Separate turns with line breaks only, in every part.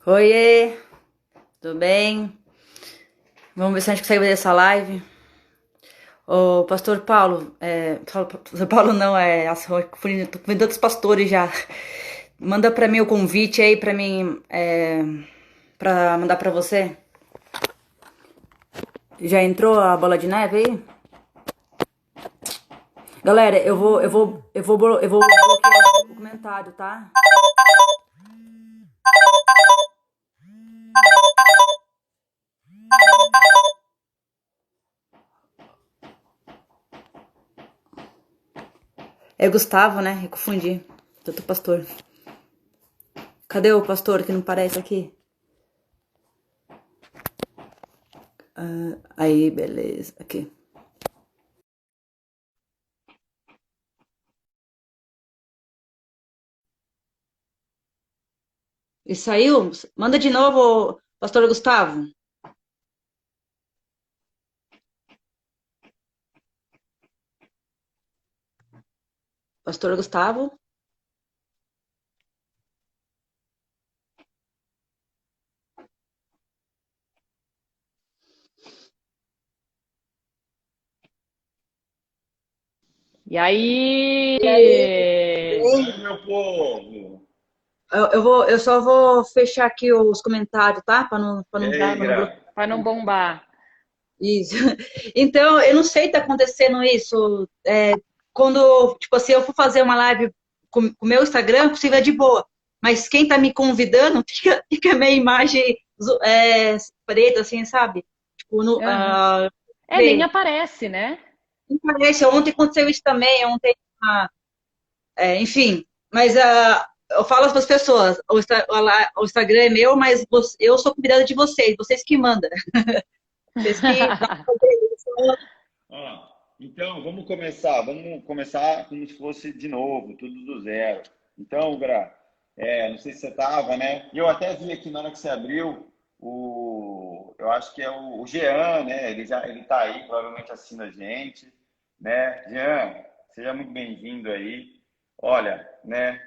Oiê, tudo bem? Vamos ver se a gente consegue fazer essa live. Ô, Pastor Paulo, Pastor Paulo não, tô com tantos pastores já. Manda pra mim o convite aí pra mim, pra mandar pra você. Já entrou a bola de neve aí? Galera, eu vou bloquear o comentário, tá? É Gustavo, né? Eu confundi. Tanto pastor. Cadê o pastor que não parece aqui? Aí, beleza. Aqui. E saiu? Manda de novo, pastor Gustavo. Pastor Gustavo.
E aí?
E aí?
Fala, meu povo!
Eu só vou fechar aqui os comentários, tá? Para
E
não,
aí,
pra não bloquear.
Gra?
Para não bombar.
Isso. Então, eu não sei se tá acontecendo isso. Quando, tipo assim, eu for fazer uma live com o meu Instagram, possível é de boa. Mas quem tá me convidando, fica meia imagem preta, assim, sabe? Tipo,
Aham. É, nem
vê.
aparece, né?
Não parece. Ontem aconteceu isso também. Ontem, enfim. Mas eu falo para as pessoas, o Instagram é meu, mas eu sou convidada de vocês que mandam. Vocês que dão isso.
Ó, então, vamos começar como se fosse de novo, tudo do zero. Então, Gra, não sei se você estava, né? E eu até vi aqui na hora que você abriu, eu acho que é o Jean, né? Ele tá aí, provavelmente assina a gente, né? Jean, seja muito bem-vindo aí. Olha, né?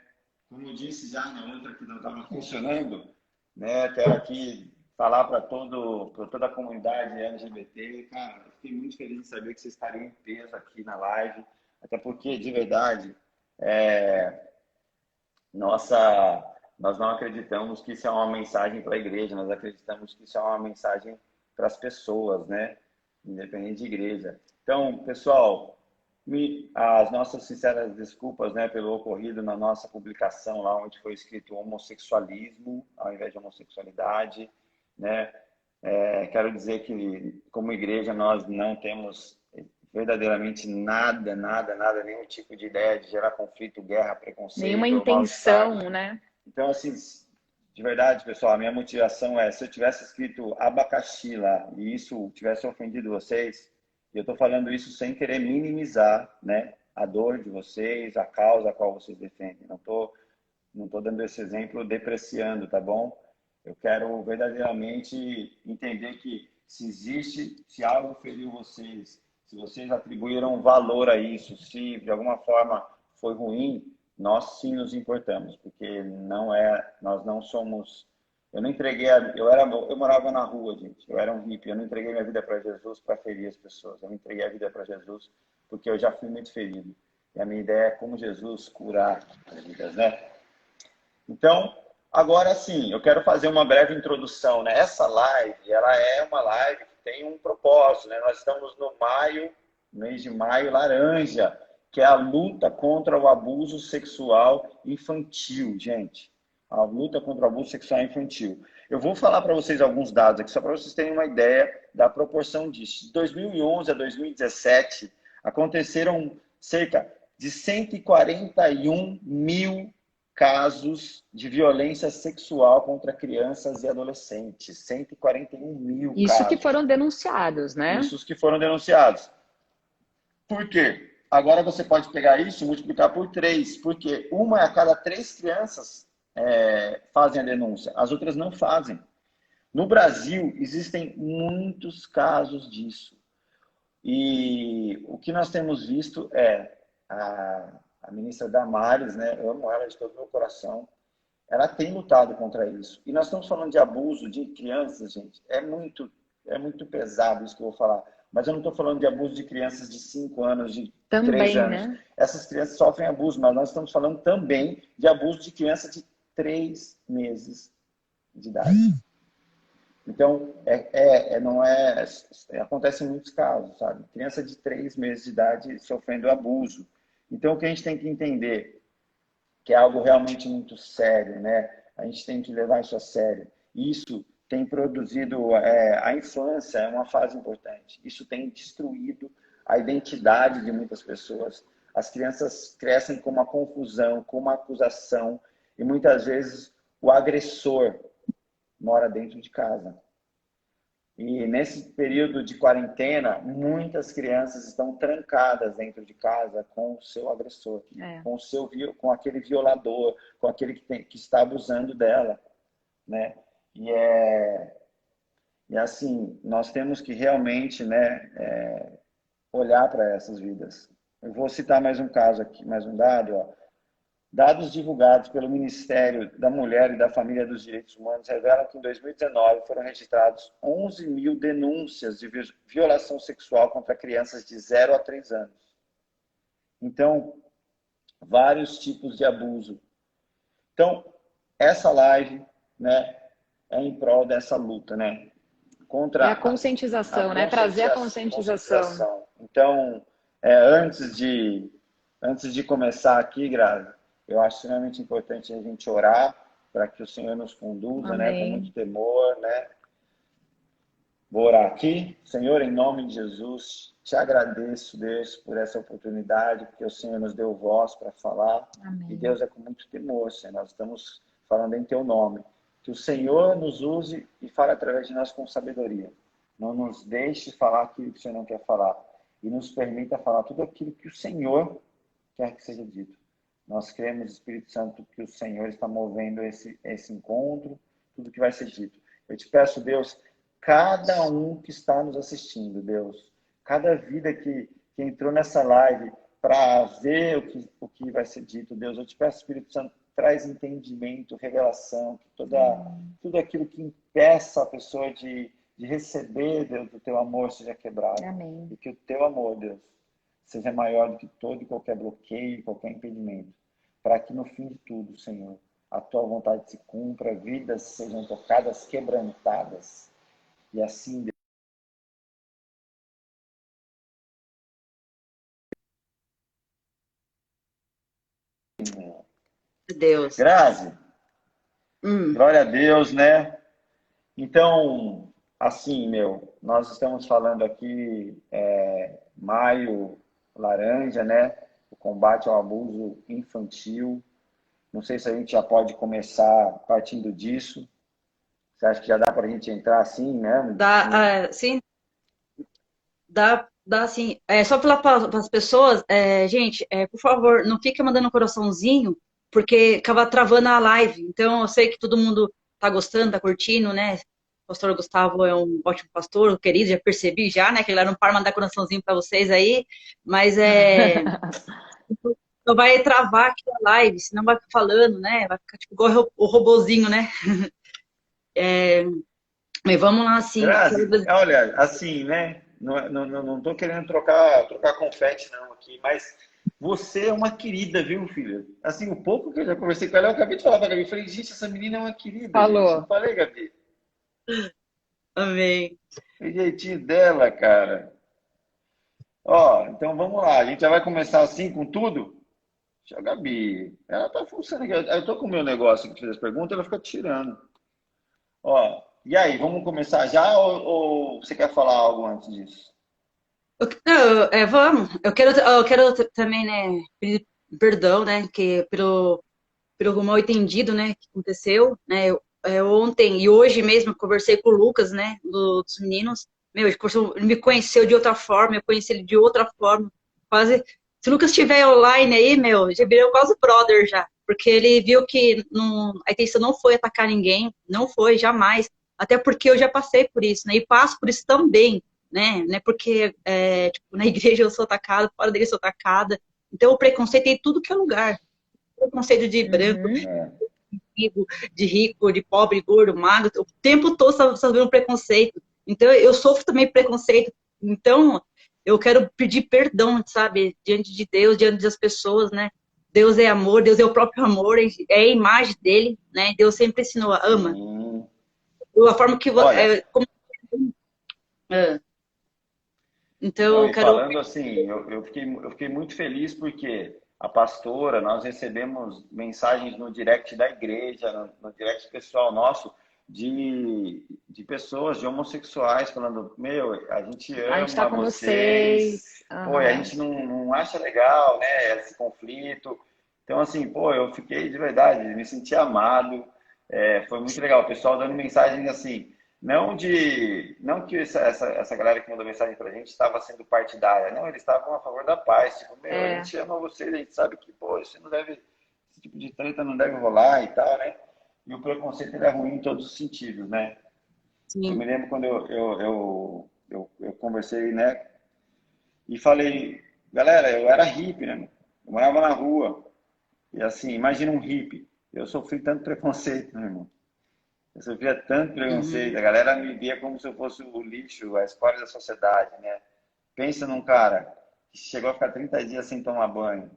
Como eu disse já na outra que não estava funcionando, né? Quero aqui falar para toda a comunidade LGBT. Cara, eu fiquei muito feliz de saber que vocês estariam em peso aqui na live, até porque, de verdade, é, nossa, nós não acreditamos que isso é uma mensagem para a igreja, nós acreditamos que isso é uma mensagem para as pessoas, né? Independente de igreja. Então, pessoal, as nossas sinceras desculpas, né, pelo ocorrido na nossa publicação lá onde foi escrito homossexualismo ao invés de homossexualidade, né? Quero dizer que como igreja nós não temos verdadeiramente nada, nenhum tipo de ideia de gerar conflito, guerra,
Nenhuma
preconceito ou mal-estar.
intenção, né?
Então, assim, de verdade, pessoal, a minha motivação é, se eu tivesse escrito abacaxi lá e isso tivesse ofendido vocês, eu estou falando isso sem querer minimizar, né, a dor de vocês, a causa a qual vocês defendem. Não tô dando esse exemplo depreciando, tá bom? Eu quero verdadeiramente entender que se algo feriu vocês, se vocês atribuíram valor a isso, se de alguma forma foi ruim, nós sim nos importamos, porque nós não somos. Eu não entreguei, eu morava na rua, gente. Eu era um hippie. Eu não entreguei minha vida para Jesus para ferir as pessoas. Eu não entreguei a vida para Jesus porque eu já fui muito ferido. E a minha ideia é como Jesus curar as vidas, né? Então, agora sim, eu quero fazer uma breve introdução, né? Essa live, ela é uma live que tem um propósito, né? Nós estamos no maio, mês de maio laranja, que é a luta contra o abuso sexual infantil, gente. A luta contra o abuso sexual infantil. Eu vou falar para vocês alguns dados aqui, só para vocês terem uma ideia da proporção disso. De 2011 a 2017, aconteceram cerca de 141 mil casos de violência sexual contra crianças e adolescentes. 141 mil
Isso que
casos.
foram denunciados, né?
Isso os que foram denunciados. Por quê? Agora você pode pegar isso e multiplicar por 3, porque uma a cada 3 crianças fazem a denúncia, as outras não fazem. No Brasil, existem muitos casos disso. E o que nós temos visto é a ministra Damares, né? Eu amo ela de todo o meu coração. ela tem lutado contra isso. E nós estamos falando de abuso de crianças, gente. É muito pesado isso que eu vou falar. Mas eu não estou falando de abuso de crianças de 5 anos, de 3
Também,
anos.
né?
Essas crianças sofrem abuso, mas nós estamos falando também de abuso de criança de 3 meses de idade. Então, não é... Acontece em muitos casos, sabe? Criança de 3 meses de idade sofrendo abuso. Então, o que a gente tem que entender que é algo realmente muito sério, né? A gente tem que levar isso a sério. Isso tem produzido... a infância é uma fase importante. Isso tem destruído a identidade de muitas pessoas. As crianças crescem com uma confusão, com uma acusação, e muitas vezes o agressor mora dentro de casa. E nesse período de quarentena, muitas crianças estão trancadas dentro de casa com o seu agressor, com aquele violador, com aquele que está abusando dela, né? E assim, nós temos que realmente, né, olhar para essas vidas. Eu vou citar mais um caso aqui, mais um dado, ó. Dados divulgados pelo Ministério da Mulher e da Família dos Direitos Humanos revelam que em 2019 foram registrados 11 mil denúncias de violação sexual contra crianças de 0 a 3 anos. Então, vários tipos de abuso. Então, essa live, né, é em prol dessa luta, né? Contra
a conscientização, né? Trazer a conscientização.
Então, antes de começar aqui, Grazi, eu acho extremamente importante a gente orar para que o Senhor nos conduza, né, com muito temor, né? Vou orar aqui. Senhor, em nome de Jesus, te agradeço, Deus, por essa oportunidade, porque o Senhor nos deu voz para falar.
Amém.
E Deus, é com muito temor, Senhor. Nós estamos falando em teu nome. Que o Senhor nos use e fale através de nós com sabedoria. Não nos deixe falar aquilo que o Senhor não quer falar. E nos permita falar tudo aquilo que o Senhor quer que seja dito. Nós cremos, Espírito Santo, que o Senhor está movendo esse encontro, tudo que vai ser dito. Eu te peço, Deus, cada um que está nos assistindo, Deus, cada vida que entrou nessa live para ver o que vai ser dito, Deus, eu te peço, Espírito Santo, traz entendimento, revelação, que tudo aquilo que impeça a pessoa de receber, Deus, do teu amor seja quebrado.
Amém.
E que o teu amor, Deus, seja maior do que todo e qualquer bloqueio, qualquer impedimento, para que no fim de tudo, Senhor, a tua vontade se cumpra, vidas sejam tocadas, quebrantadas, e assim,
Deus.
Grazi, glória a Deus, né? Então, assim, nós estamos falando aqui, Maio Laranja, né? O combate ao abuso infantil. Não sei se a gente já pode começar partindo disso. Você acha que já dá para a gente entrar assim, né?
Sim, dá sim. Só para as pessoas, gente, por favor, não fica mandando um coraçãozinho, porque acaba travando a live. Então, eu sei que todo mundo tá gostando, tá curtindo, né? O pastor Gustavo é um ótimo pastor, querido, já percebi já, né? Que ele não para de mandar coraçãozinho para vocês aí, mas então vai travar aqui a live, senão vai ficar falando, né? Vai ficar tipo igual o robozinho, né? Mas vamos lá, assim.
Grazi, olha, assim, né? Não tô querendo trocar confete, não, aqui, mas você é uma querida, viu, filha? Assim, o pouco que eu já conversei com ela, eu acabei de falar pra Gabi. Eu falei, gente, essa menina é uma querida.
Falou.
Gente. Eu falei, Gabi.
Amém.
O jeitinho dela, cara. Ó, então vamos lá. A gente já vai começar assim com tudo? Deixa a Gabi. Ela tá funcionando aqui. Eu tô com o meu negócio que fez as perguntas, ela fica tirando. Ó, e aí, vamos começar já ou você quer falar algo antes disso?
Vamos. Eu quero também, né, pedir perdão, né, que pelo mal entendido, né, que aconteceu, né, ontem e hoje mesmo eu conversei com o Lucas, né, dos meninos, ele me conheceu de outra forma, eu conheci ele de outra forma, quase, se o Lucas estiver online aí, já virou quase brother já, porque ele viu que a intenção não foi atacar ninguém, não foi, jamais, até porque eu já passei por isso, né, e passo por isso também, né, porque tipo, na igreja eu sou atacada, fora dele eu sou atacada, então o preconceito tem tudo que é lugar, preconceito de branco, de rico, de pobre, gordo, magro, o tempo todo está sofrendo preconceito. Então, eu sofro também preconceito. Então, eu quero pedir perdão, sabe, diante de Deus, diante das pessoas, né? Deus é amor, Deus é o próprio amor, é a imagem dele, né? Deus sempre ensinou, ama.
Sim.
A forma que...
Olha,
É. Então,
não,
eu
e
quero...
falando assim, eu fiquei muito feliz porque a pastora, nós recebemos mensagens no direct da igreja, no direct pessoal nosso, de pessoas, de homossexuais, falando, meu, a gente
A gente tá
ama
com
vocês,
vocês.
pô, e a
Aham.
gente não acha legal, né, esse conflito. Então, assim, pô, eu fiquei de verdade, me senti amado, foi muito legal. O pessoal dando mensagens assim, não que essa galera que mandou mensagem pra gente estava sendo partidária, não, eles estavam a favor da paz, tipo, meu, a
É,
gente ama vocês, a gente sabe que, pô, isso não deve, esse tipo de treta não deve rolar e tal, né? E o preconceito ele é ruim em todos os sentidos, né? Eu me
Sim.
lembro quando eu conversei, né, e falei, galera, eu era hippie, né? Eu morava na rua, e assim, imagina um hippie, eu sofri tanto preconceito, meu irmão. Eu sofria tanto preconceito,
Uhum.
a galera me via como se eu fosse o lixo, a escória da sociedade, né? Pensa num cara que chegou a ficar 30 dias sem tomar banho,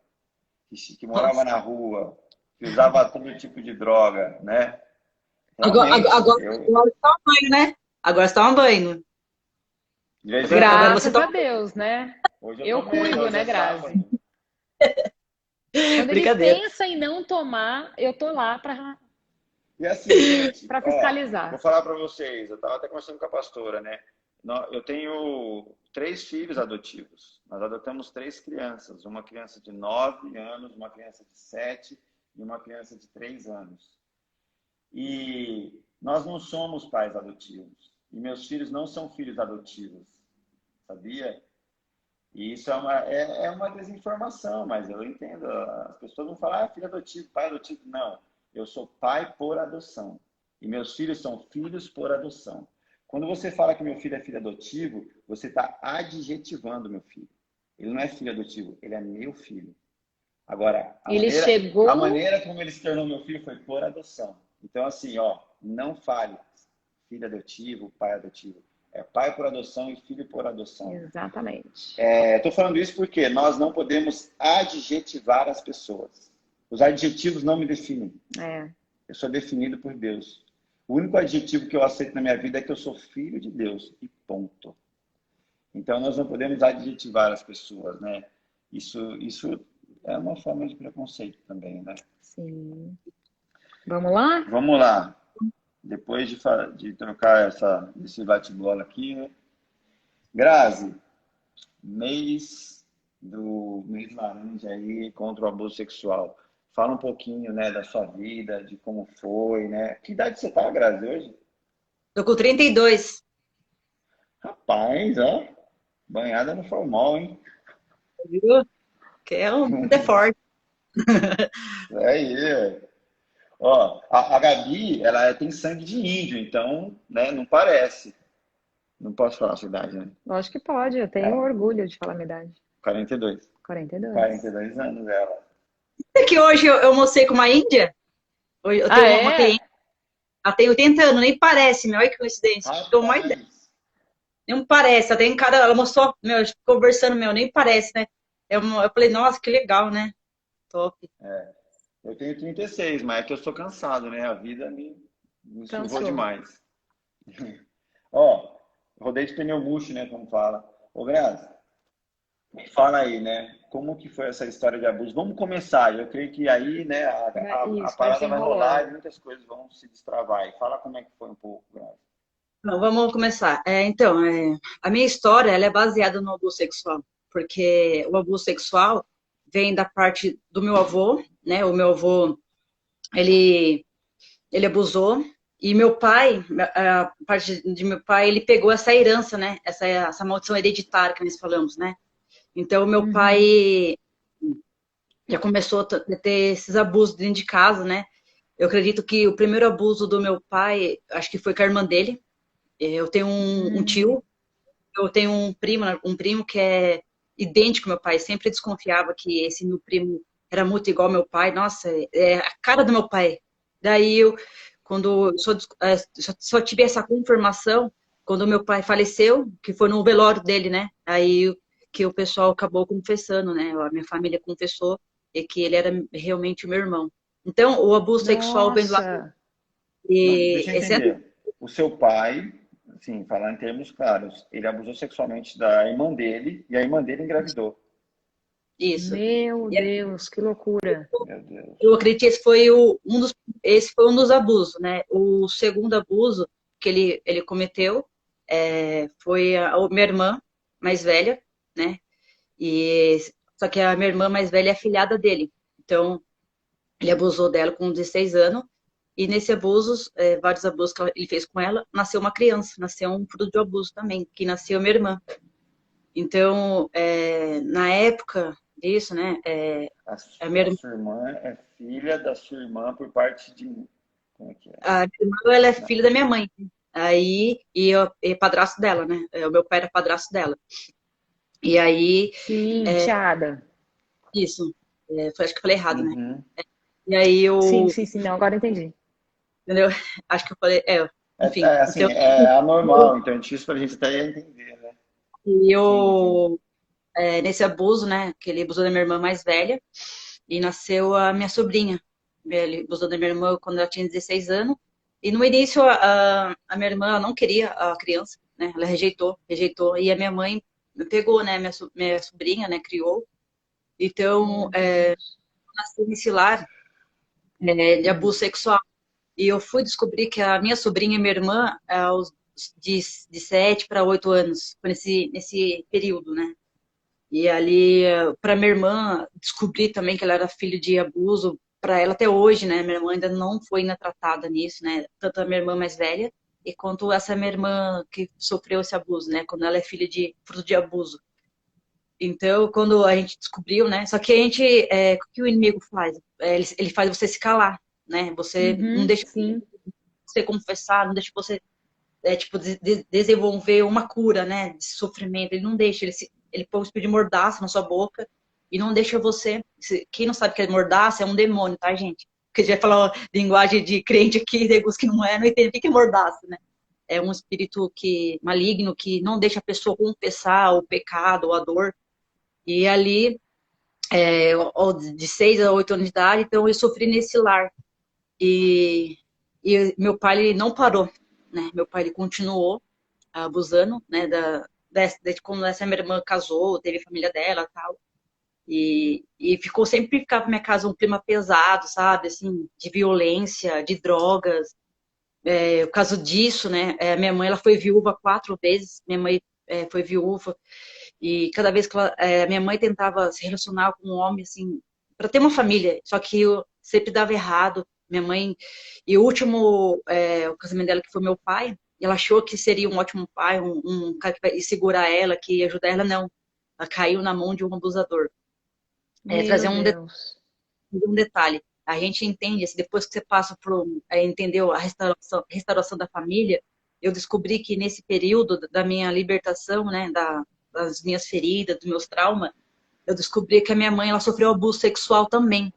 que morava
Nossa.
na rua, que usava todo tipo de droga, né?
Agora,
Realmente,
agora você toma banho, né? Agora você toma banho.
de vez em
Agora você
graças
quando,
a
toma...
Deus, né?
hoje eu
Eu
tomei,
cuido,
hoje
né,
é
Grazi?
sábado.
Quando ele
Brincadeira.
pensa em não tomar, eu tô lá
E assim, gente,
para
ó, vou
fiscalizar.
falar para vocês, eu estava até conversando com a pastora, né? Eu tenho 3 filhos adotivos. Nós adotamos 3 crianças, uma criança de 9 anos, uma criança de 7 e uma criança de 3 anos. E nós não somos pais adotivos. E meus filhos não são filhos adotivos, sabia? E isso é uma desinformação, mas eu entendo. As pessoas vão falar, filho adotivo, pai adotivo. Não, eu sou pai por adoção. E meus filhos são filhos por adoção. Quando você fala que meu filho é filho adotivo, você está adjetivando meu filho. Ele não é filho adotivo, ele é meu filho. Agora, a
Ele
maneira, a
chegou,
maneira como ele se tornou meu filho foi por adoção. Então, assim, ó, não fale filho adotivo, pai adotivo. É pai por adoção e filho por adoção.
exatamente.
Estou falando isso porque nós não podemos adjetivar as pessoas. Os adjetivos não me definem.
É.
Eu sou definido por Deus. O único adjetivo que eu aceito na minha vida é que eu sou filho de Deus. E ponto. Então, nós não podemos adjetivar as pessoas, né? Isso é uma forma de preconceito também, né?
Sim. Vamos lá?
Vamos lá. Depois de trocar esse bate-bola aqui, né? Grazi, mês laranja aí contra o abuso sexual. Fala um pouquinho, né, da sua vida, de como foi, né? Que idade você tá, Grazi, hoje?
Tô com 32.
Rapaz, ó, banhada no formal, hein?
Viu? Que é um é forte.
É aí. Ó, a Gabi, ela tem sangue de índio, então, né, não parece. Não posso falar a sua idade, né?
Lógico que pode, eu tenho
É,
orgulho de falar a minha idade.
42.
42.
42 anos ela.
É que hoje eu almocei com uma índia. Hoje eu
Ah,
tenho uma
é?
cliente, ela tem 80 anos, nem parece, meu. Olha que coincidência. Deu uma ideia.
Rapaz,
Nem parece. Ela tem cara, ela mostrou, meu, conversando, meu, nem parece, né? Eu falei, nossa, que legal, né? Top.
eu tenho 36, mas é que eu sou cansado, né? A vida me surrou
Cansou.
demais. Ó, rodei de pneu murcho, né? Como fala. Ô, Grazi, me fala aí, né? Como que foi essa história de abuso? Vamos começar. Eu creio que aí, né, a
Isso, vai
parada vai rolar
desenrolando.
e muitas coisas vão se destravar. E fala como é que foi um pouco, Grazi.
Então, vamos começar. A minha história, ela é baseada no abuso sexual, porque o abuso sexual vem da parte do meu avô, né? O meu avô, ele, ele abusou, e meu pai, a parte de meu pai, ele pegou essa herança, né? Essa maldição hereditária que nós falamos, né? Então, o meu
Uhum.
pai já começou a ter esses abusos dentro de casa, né? Eu acredito que o primeiro abuso do meu pai, acho que foi com a irmã dele. Eu tenho um
Hum.
tio, eu tenho um primo que é idêntico ao meu pai. Sempre desconfiava que esse meu primo era muito igual ao meu pai. Nossa, é a cara do meu pai. Daí, quando só tive essa confirmação quando meu pai faleceu, que foi no velório dele, né? Aí que o pessoal acabou confessando, né? A minha família confessou e que ele era realmente o meu irmão. Então, o abuso sexual vem lá
Nossa,
Não,
e
deixa eu
esse é
entender. O seu pai, assim, falar em termos claros, ele abusou sexualmente da irmã dele e a irmã dele engravidou.
isso.
meu
E
Deus, que loucura.
Meu Deus.
eu acredito que esse foi um dos abusos, né? O segundo abuso que ele cometeu foi a minha irmã mais velha, né? E só que a minha irmã mais velha é afilhada dele. Então, ele abusou dela com 16 anos. E nesse abuso, vários abusos que ele fez com ela, nasceu uma criança, nasceu um fruto de abuso também, que nasceu minha irmã. Então, na época disso, né?
A,
A minha
a
irmã
sua irmã é filha da sua irmã por parte de. Como é que é?
A minha irmã, ela é
Não.
filha da minha mãe. Aí, e padrasto dela, né? O meu pai era padrasto dela. E aí,
Sim, tiada.
isso. Acho que eu falei errado, né?
Uhum.
E aí,
Sim, sim, sim, não, agora entendi.
entendeu? Acho que eu falei, enfim.
Assim,
Então,
é anormal, então é difícil pra gente até entender, né? Sim, sim.
eu, nesse abuso, né? Que ele abusou da minha irmã mais velha. E nasceu a minha sobrinha. Ele abusou da minha irmã quando ela tinha 16 anos. E no início, a minha irmã não queria a criança, né? Ela rejeitou. E a minha mãe pegou, né? Minha sobrinha, né? Criou. Então,
Meu Deus.
nasci nesse lar, de abuso sexual. E eu fui descobrir que a minha sobrinha e minha irmã, de 7 para 8 anos, foi nesse período, né? E ali, para minha irmã, descobri também que ela era filha de abuso, para ela até hoje, né? Minha irmã ainda não foi ainda tratada nisso, né? Tanto a minha irmã mais velha, e quanto essa minha irmã que sofreu esse abuso, né? Quando ela é filha de fruto de abuso. Então, quando a gente descobriu, né? Só que a gente, o que o inimigo faz? Ele faz você se calar, né? Você não
Uhum,
deixa
sim.
você confessar, não deixa você tipo, desenvolver uma cura, né, de sofrimento. Ele não deixa, ele põe um espírito de mordaça na sua boca e não deixa você. Quem não sabe que é mordaça é um demônio, tá, gente? Porque já falar linguagem de crente aqui, negócio que não entende o que é mordaça, né? É um espírito maligno que não deixa a pessoa confessar o pecado ou a dor. E ali, de 6 a 8 anos de idade, então eu sofri nesse lar. E, e meu pai ele não parou, né? Meu pai ele continuou abusando, né, desde quando essa minha irmã casou, teve a família dela e tal. E ficava na minha casa um clima pesado, sabe, assim, de violência, de drogas. Por causa disso, né, minha mãe, ela foi viúva 4 vezes, minha mãe foi viúva, e cada vez que minha mãe tentava se relacionar com um homem, assim, para ter uma família, só que eu sempre dava errado. Minha mãe, e o último, o casamento dela, que foi meu pai, ela achou que seria um ótimo pai, um cara que ia segurar ela, que ia ajudar ela, não. Ela caiu na mão de um abusador.
Meu
Trazer
Deus.
um detalhe. A gente entende, assim, depois que você passa por, entendeu, a restauração da família, eu descobri que nesse período da minha libertação, né, das minhas feridas, dos meus traumas, eu descobri que a minha mãe, ela sofreu abuso sexual também,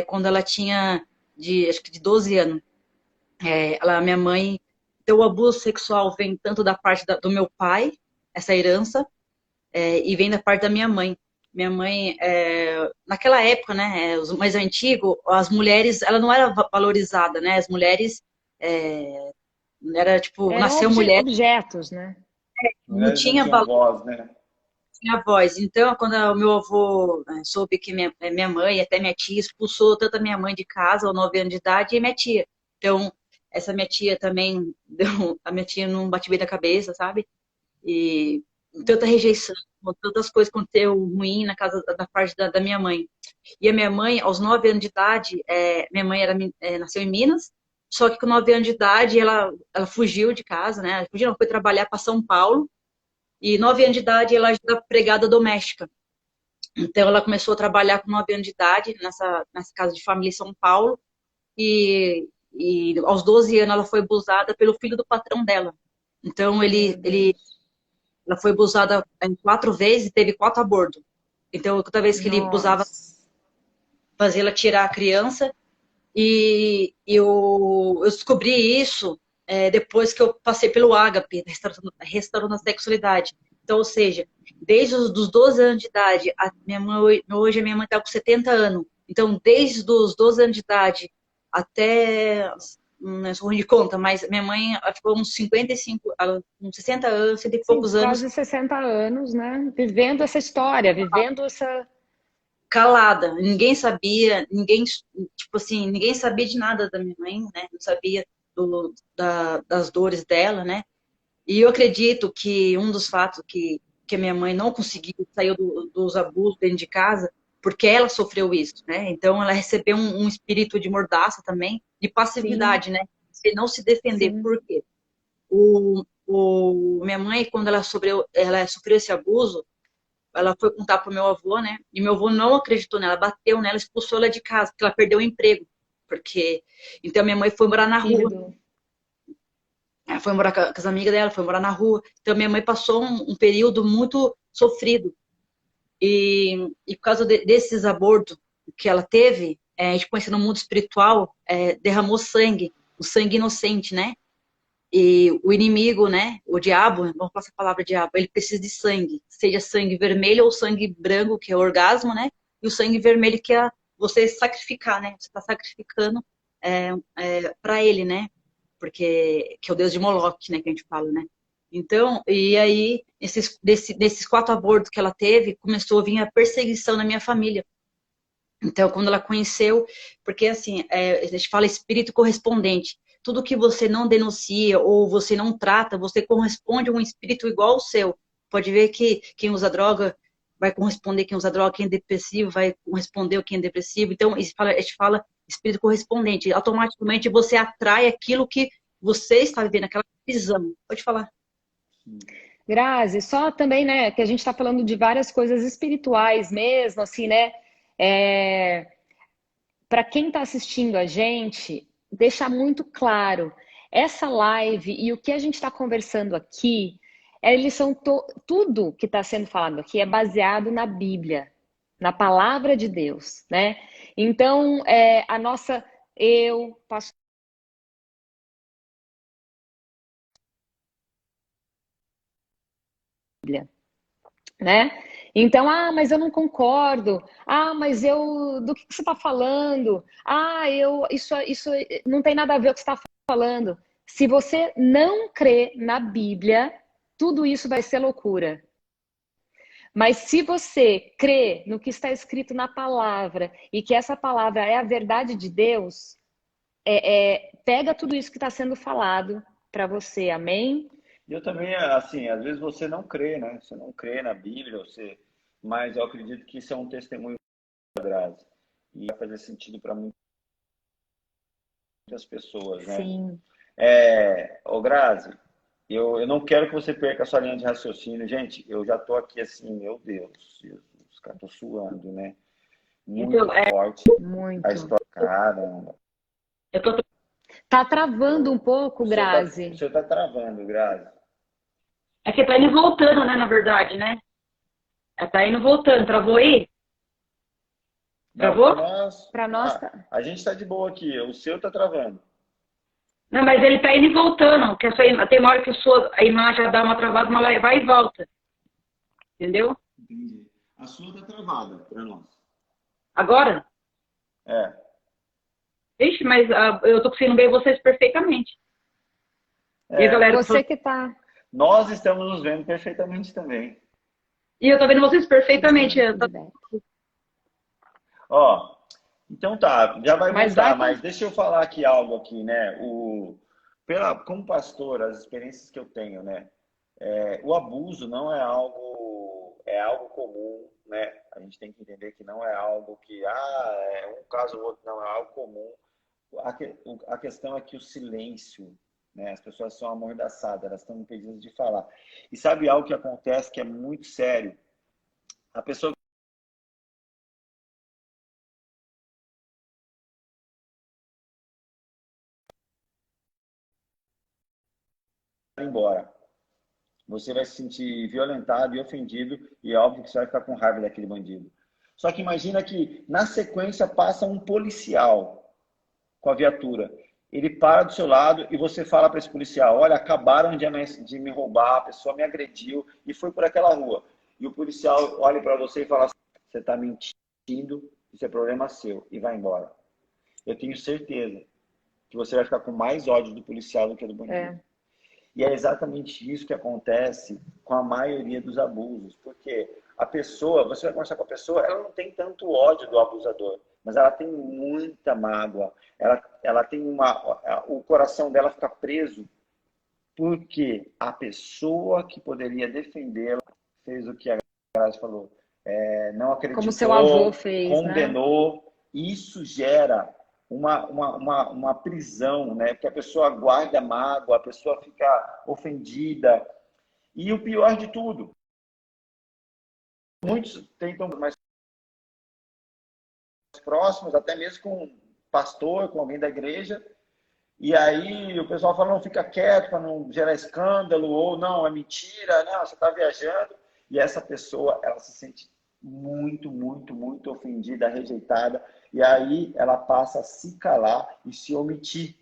quando ela tinha, acho que de 12 anos. Minha mãe, então o abuso sexual vem tanto da parte do meu pai, essa herança, e vem da parte da minha mãe. Minha mãe, naquela época, né, os mais antigos, as mulheres, ela não era valorizada, né? As mulheres, era tipo,
Eram
nasceu mulher,
objetos, né?
não
Mulheres não
tinha
tinham
valor,
voz, né?
tinha voz. Então, quando o meu avô soube que minha mãe, até minha tia, expulsou tanto a minha mãe de casa, aos 9 anos de idade, e minha tia. Então, essa minha tia também, a minha tia não bate bem da cabeça, sabe? E tanta rejeição, tantas coisas aconteceu ruim na casa da parte da minha mãe. E a minha mãe, aos 9 anos de idade, minha mãe nasceu em Minas, só que com 9 anos de idade ela fugiu de casa, né? Ela fugiu, não, foi trabalhar para São Paulo. E 9 anos de idade ela já era empregada doméstica. Então ela começou a trabalhar com 9 anos de idade nessa casa de família em São Paulo. E aos 12 anos ela foi abusada pelo filho do patrão dela. Então
Meu Deus.
ela foi abusada em 4 vezes e teve 4 abortos. Então, toda vez que ele abusava,
Nossa.
fazia ela tirar a criança eu descobri isso depois que eu passei pelo Ágape, restaurando a sexualidade. Então, ou seja, desde os dos 12 anos de idade, hoje a minha mãe está com 70 anos. Então, desde os 12 anos de idade até, não sou ruim de conta, mas minha mãe ela ficou uns 55, uns 60 anos, 60 e
Sim,
poucos anos,
quase 60 anos, né? Vivendo essa história, vivendo essa.
calada. Ninguém sabia, ninguém, tipo assim, ninguém sabia de nada da minha mãe, né? Não sabia das dores dela, né? E eu acredito que um dos fatos que a minha mãe não conseguiu sair dos abusos dentro de casa, porque ela sofreu isso, né? Então ela recebeu um espírito de mordaça também, de
Sim,
passividade, né? De não se defender.
sim.
Por quê? Minha mãe, quando ela sofreu esse abuso, ela foi contar pro meu avô, né? E meu avô não acreditou nela, bateu nela, expulsou ela de casa, porque ela perdeu o emprego. Porque então minha mãe foi morar na
Filho
rua.
do.
Ela foi morar com as amigas dela, foi morar na rua. Então minha mãe passou um período muito sofrido. E por causa desses abortos que ela teve, a gente conhece no mundo espiritual, derramou sangue, o sangue inocente, né? E o inimigo, né? O diabo, vamos falar essa palavra diabo, ele precisa de sangue, seja sangue vermelho ou sangue branco, que é o orgasmo, né? E o sangue vermelho que é você sacrificar, né? Você está sacrificando para ele, né? Porque que é o deus de Moloque, né? Que a gente fala, né? Então, e aí, desses 4 abortos que ela teve, começou a vir a perseguição na minha família. Então, quando ela conheceu, porque assim, a gente fala espírito correspondente. Tudo que você não denuncia ou você não trata, você corresponde a um espírito igual ao seu. Pode ver que quem usa droga vai corresponder quem usa droga, quem é depressivo vai corresponder a quem é depressivo. Então, a gente fala espírito correspondente. Automaticamente você atrai aquilo que você está vivendo, aquela visão. Pode falar.
Grazi, só também, né, que a gente está falando de várias coisas espirituais mesmo, assim, né? É, para quem está assistindo a gente, deixar muito claro, essa live e o que a gente está conversando aqui, eles são tudo que está sendo falado aqui é baseado na Bíblia, na palavra de Deus, né? Então, a nossa, eu, pastor, né? Então, mas eu não concordo. Mas eu, do que você está falando? Isso não tem nada a ver com o que você está falando. Se você não crê na Bíblia, tudo isso vai ser loucura. Mas se você crê no que está escrito na palavra e que essa palavra é a verdade de Deus, pega tudo isso que está sendo falado para você, amém?
E eu também, assim, às vezes você não crê, né? Você não crê na Bíblia, mas eu acredito que isso é um testemunho da graça. E vai fazer sentido para muitas pessoas, né?
Sim.
Ô Grazi, eu não quero que você perca a sua linha de raciocínio. Gente, eu já tô aqui assim, meu Deus, Jesus, cara, tô suando, né? Muito
Então,
forte a
Muito.
história. Caramba.
eu tô,
Tá travando um pouco,
O
Grazi.
seu tá travando, Grazi.
é que tá indo e voltando, né, na verdade, né? Tá indo e voltando. Travou aí?
Não, para
Travou?
nós,
Para nós tá.
a gente tá de boa aqui. O seu tá travando.
Não, mas ele tá indo e voltando. Que tem uma hora que a imagem dá uma travada, mas ela vai e volta. Entendeu?
Entendi. A sua tá travada para nós.
Agora?
É.
Ixi, mas eu tô conseguindo ver vocês perfeitamente. E a galera
Você que tá.
Nós estamos nos vendo perfeitamente também.
e eu tô vendo vocês
Eles estão
perfeitamente.
dando feedback.
Ó, então tá, já vai
Mas
voltar,
vai.
mas deixa eu falar aqui algo aqui, né? Como pastor, as experiências que eu tenho, né? O abuso não é algo comum, né? A gente tem que entender que não é algo que, é um caso ou outro, não, é algo comum. A questão é que o silêncio, né? As pessoas são amordaçadas, elas estão impedidas de falar. E sabe algo que acontece que é muito sério? A pessoa vai embora. Você vai se sentir violentado e ofendido e é óbvio que você vai ficar com raiva daquele bandido. Só que imagina que na sequência passa um policial. com a viatura. Ele para do seu lado e você fala para esse policial, olha, acabaram de me roubar, a pessoa me agrediu e foi por aquela rua. E o policial olha para você e fala assim, você está mentindo, isso é problema seu, e vai embora. Eu tenho certeza que você vai ficar com mais ódio do policial do que do bandido. E é exatamente isso que acontece com a maioria dos abusos. Porque a pessoa, você vai conversar com a pessoa, ela não tem tanto ódio do abusador, mas ela tem muita mágoa. Ela tem o coração dela fica preso porque a pessoa que poderia defendê-la fez o que a Grazi falou. Não acreditou,
como seu avô fez,
condenou. Né? Isso gera uma prisão, né? Porque a pessoa guarda mágoa, a pessoa fica ofendida. E o pior de tudo, muitos tentam mais próximos, até mesmo com um pastor, com alguém da igreja, e aí o pessoal fala, não, fica quieto para não gerar escândalo, ou não, é mentira, não, você está viajando. E essa pessoa, ela se sente muito, muito, muito ofendida, rejeitada, e aí ela passa a se calar e se omitir.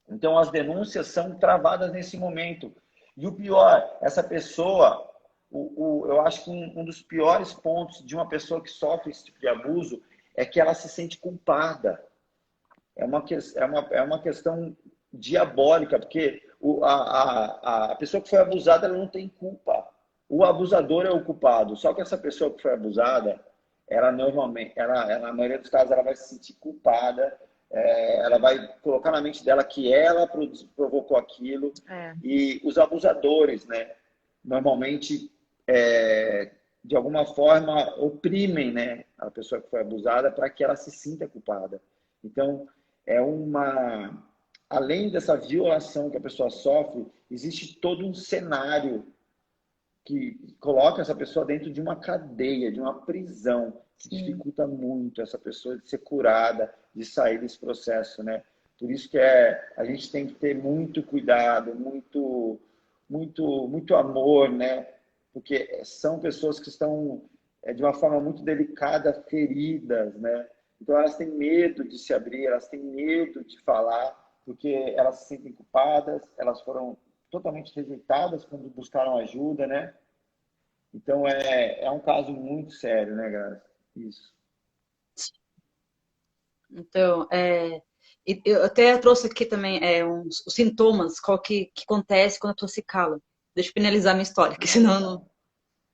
Então as denúncias são travadas nesse momento. E o pior, essa pessoa, eu acho que um dos piores pontos de uma pessoa que sofre esse tipo de abuso é que ela se sente culpada. É uma questão diabólica, porque a pessoa que foi abusada, ela não tem culpa. O abusador é o culpado. Só que essa pessoa que foi abusada, ela normalmente, na maioria dos casos, ela vai se sentir culpada. Ela vai colocar na mente dela que ela provocou aquilo. E os abusadores, né, normalmente, de alguma forma, oprimem, né, a pessoa que foi abusada para que ela se sinta culpada. Então, além dessa violação que a pessoa sofre, existe todo um cenário que coloca essa pessoa dentro de uma cadeia, de uma prisão, que dificulta muito essa pessoa de ser curada, de sair desse processo, né? Por isso que a gente tem que ter muito cuidado, muito, muito, muito amor, né? Porque são pessoas que estão, de uma forma muito delicada, feridas, né? Então elas têm medo de se abrir, elas têm medo de falar, porque elas se sentem culpadas, elas foram totalmente rejeitadas quando buscaram ajuda, né? Então é um caso muito sério, né, Grazi? Isso.
Então, eu até trouxe aqui também os sintomas, qual que acontece quando a pessoa se cala. Deixa eu finalizar minha história, que senão não...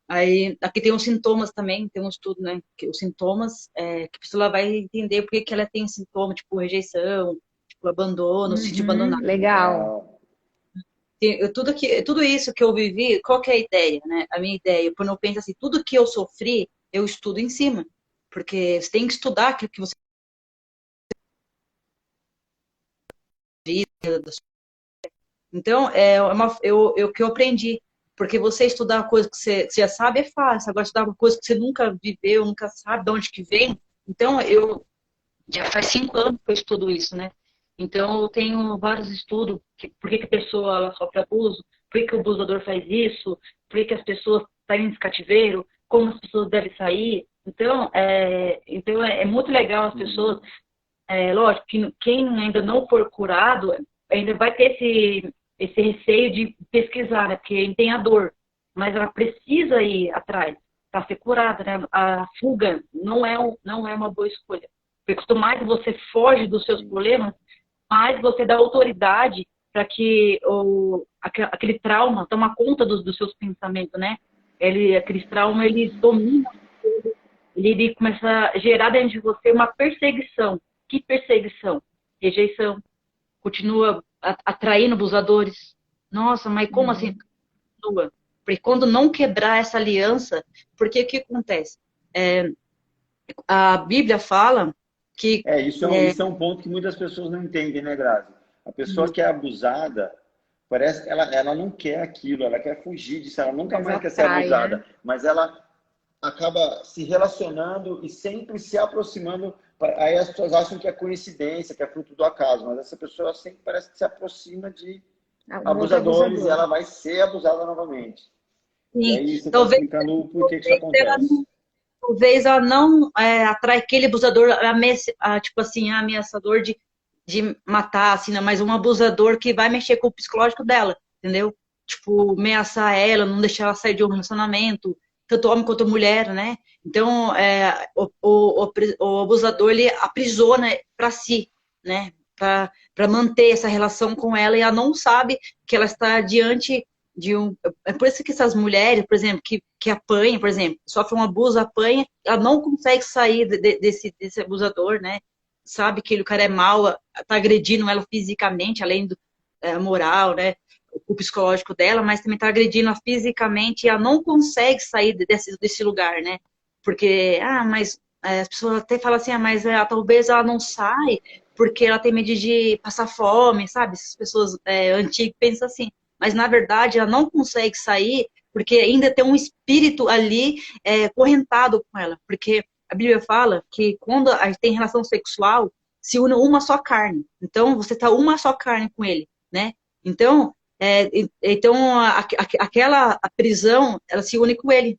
Aí, aqui tem os sintomas também, tem um estudo, né? Que os sintomas, que a pessoa vai entender por que ela tem sintoma, tipo rejeição, tipo abandono, se sentir abandonada.
Legal.
Tudo isso que eu vivi, qual que é a ideia, né? A minha ideia, quando eu penso assim, tudo que eu sofri, eu estudo em cima. Porque você tem que estudar aquilo que você vive. Então, o que eu aprendi. Porque você estudar uma coisa que você já sabe é fácil. Agora, estudar uma coisa que você nunca viveu, nunca sabe de onde que vem. Então, já faz 5 anos que eu estudo isso, né? Então, eu tenho vários estudos. Por que a pessoa ela sofre abuso? Por que o abusador faz isso? Por que as pessoas saem desse cativeiro? Como as pessoas devem sair? Então, é muito legal as pessoas... lógico que quem ainda não for curado ainda vai ter esse receio de pesquisar, né? Porque ele tem a dor, mas ela precisa ir atrás para ser curada, né? A fuga não é uma boa escolha. Porque quanto mais você foge dos seus problemas, mais você dá autoridade para que aquele trauma toma conta dos seus pensamentos, né? Aquele trauma, ele domina, ele começa a gerar dentro de você uma perseguição. Que perseguição? Rejeição. Continua atraindo abusadores. Nossa, mas como assim? Continua. Porque quando não quebrar essa aliança, porque o que acontece? A Bíblia fala que...
Isso é um ponto que muitas pessoas não entendem, né, Grazi? A pessoa que é abusada, parece que ela não quer aquilo, ela quer fugir disso, ela nunca mais quer ser abusada. Né? Mas ela acaba se relacionando e sempre se aproximando. Aí as pessoas acham que é coincidência, que é fruto do acaso, mas essa pessoa sempre parece que se aproxima de abusadores e ela vai ser abusada novamente. Sim. E aí você está explicando por que isso acontece.
Talvez ela não atrai aquele abusador, tipo assim, ameaçador de de matar, assim, não, mas um abusador que vai mexer com o psicológico dela, entendeu? Tipo, ameaçar ela, não deixar ela sair de um relacionamento, tanto homem quanto mulher, né? Então, o abusador, ele aprisiona para si, né? Para manter essa relação com ela, e ela não sabe que ela está diante de um. É por isso que essas mulheres, por exemplo, que apanham, por exemplo, sofrem um abuso, apanha, ela não consegue sair desse abusador, né? Sabe que o cara é mau, tá agredindo ela fisicamente, além do moral, né? O psicológico dela, mas também tá agredindo ela fisicamente, e ela não consegue sair desse lugar, né? Porque, mas as pessoas até falam assim, mas talvez ela não sai porque ela tem medo de passar fome, sabe? Essas pessoas antigas pensam assim. Mas, na verdade, ela não consegue sair porque ainda tem um espírito ali correntado com ela. Porque a Bíblia fala que quando a gente tem relação sexual, se une uma só carne. Então, você tá uma só carne com ele, né? Então, aquela prisão, ela se une com ele.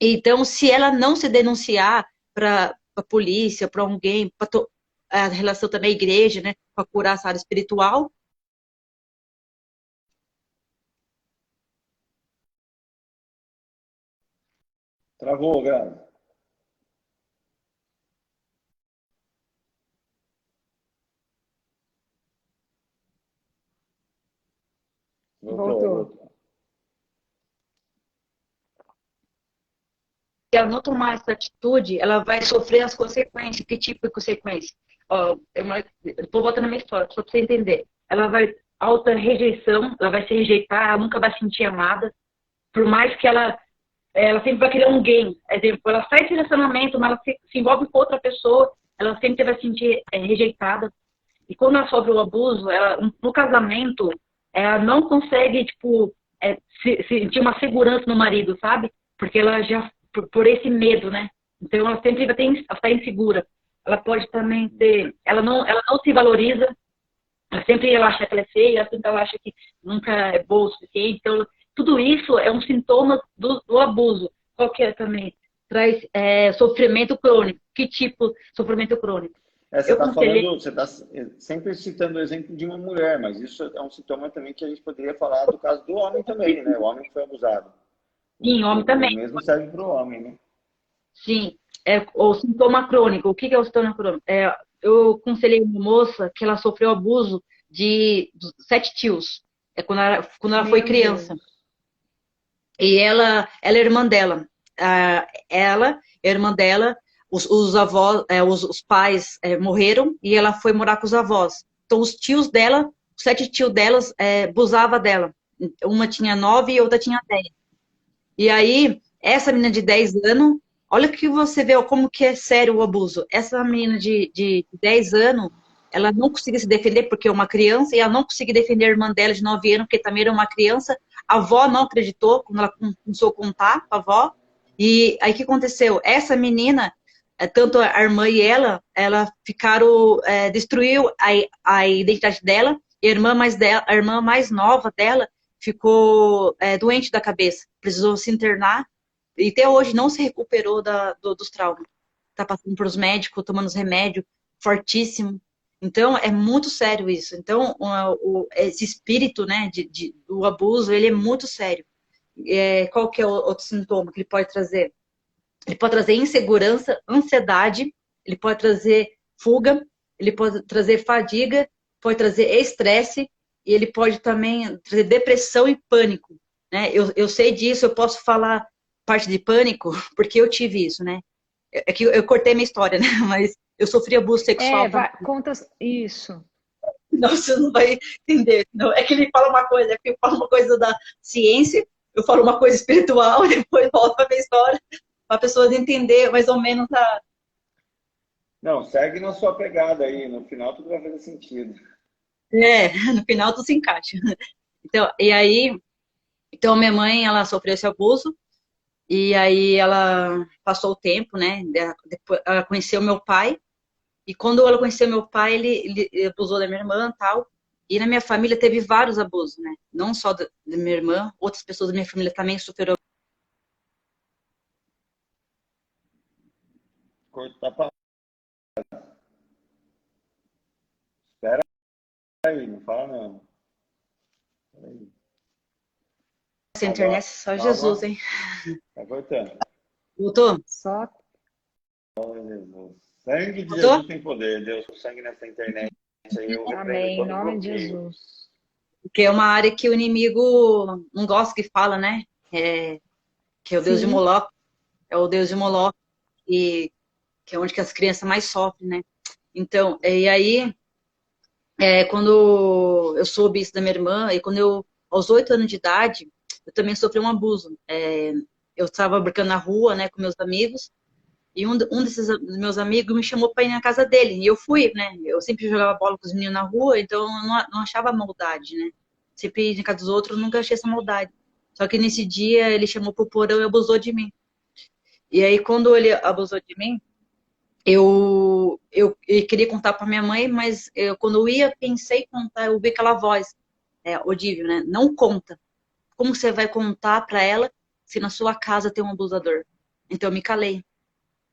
Então, se ela não se denunciar para a polícia, para alguém, para a relação também à igreja, né, para curar essa área espiritual.
Travou, Gabi. Voltou,
Voltou.
voltou.
Se ela não tomar essa atitude, ela vai sofrer as consequências. Que tipo de consequência? Ó, vou voltar na minha história, só para você entender. Ela vai alta rejeição, ela vai se rejeitar, ela nunca vai se sentir amada, por mais que ela sempre vai querer alguém. Exemplo, ela sai de relacionamento, mas ela se envolve com outra pessoa, ela sempre vai se sentir rejeitada. E quando ela sofre o abuso, no casamento, ela não consegue, tipo, sentir uma segurança no marido, sabe? Porque ela já, por esse medo, né? Então ela sempre vai estar insegura. Ela pode também ter, ela não se valoriza, ela acha que ela é feia, ela acha que nunca é boa o suficiente. Então, tudo isso é um sintoma do abuso. Qual que é também? Traz sofrimento crônico. Que tipo de sofrimento crônico?
Você
Eu
está
aconselhei.
falando, você está sempre citando o exemplo de uma mulher, mas isso é um sintoma também que a gente poderia falar do caso do homem também, né? O homem que foi abusado.
Sim, homem
O
também.
mesmo serve para o homem, né?
Sim, o sintoma crônico. O que é o sintoma crônico? Eu aconselhei uma moça que ela sofreu abuso de 7 tios, quando ela foi
Meu
criança.
Deus.
E ela é irmã dela. Ela, a irmã dela, os avós, os pais morreram e ela foi morar com os avós. Então, os tios dela, os 7 tios delas, abusava dela. Uma tinha 9 e outra tinha 10. E aí, essa menina de 10 anos, olha que você vê como que é sério o abuso. Essa menina de 10 anos, ela não conseguia se defender porque é uma criança, e ela não conseguia defender a irmã dela de 9 anos, porque também era uma criança. A avó não acreditou quando ela começou a contar para a avó. E aí o que aconteceu? Essa menina, tanto a irmã e ela ficaram, destruiu a identidade dela, e a irmã mais nova dela ficou doente da cabeça, precisou se internar e até hoje não se recuperou dos traumas. Tá passando por os médicos, tomando os remédios fortíssimo. Então, é muito sério isso. Então, esse espírito, né, do abuso, ele é muito sério. Qual que é o outro sintoma que ele pode trazer? Ele pode trazer insegurança, ansiedade, ele pode trazer fuga, ele pode trazer fadiga, pode trazer estresse, e ele pode também trazer depressão e pânico, né? Eu sei disso, eu posso falar parte de pânico, porque eu tive isso, né? É que eu cortei minha história, né? Mas eu sofri abuso sexual também.
Conta isso.
Não, você não vai entender. Não, é que ele fala uma coisa, é que eu falo uma coisa da ciência, eu falo uma coisa espiritual, depois volto para a minha história, para a pessoa entender mais ou menos a.
Não, segue na sua pegada aí, no final tudo vai fazer sentido.
No final tudo se encaixa. Então, e aí, então minha mãe, ela sofreu esse abuso, e aí ela passou o tempo, né? Depois, ela conheceu meu pai, e quando ela conheceu meu pai, ele abusou da minha irmã e tal. E na minha família teve vários abusos, né? Não só da minha irmã, outras pessoas da minha família também sofreram.
Corta, aí, não fala não. Peraí.
Essa
Agora,
internet, só Jesus,
calma,
hein?
tá cortando.
Voltou?
Só
Jesus. Sangue de
Voltou?
Jesus tem poder. Deus, o sangue nessa internet. Aí eu repreendo
amém, em
todo
nome de
bloqueio.
Jesus.
Porque é uma área que o inimigo não gosta que fala, né? Que é o deus de
Sim,
Moloque, é o deus de Moloque, que é onde que as crianças mais sofrem, né? Então, e aí, quando eu soube isso da minha irmã, e quando eu, aos 8 anos de idade, eu também sofri um abuso. Eu estava brincando na rua, né, com meus amigos, e um desses meus amigos me chamou para ir na casa dele, e eu fui, né? Eu sempre jogava bola com os meninos na rua, então eu não achava maldade, né? Sempre ir na casa dos outros, eu nunca achei essa maldade. Só que nesse dia ele chamou pro porão e abusou de mim. E aí, quando ele abusou de mim, eu queria contar para minha mãe, mas quando eu ia, pensei em contar, eu ouvi aquela voz, Odívio, né? Não conta. Como você vai contar para ela se na sua casa tem um abusador? Então eu me calei.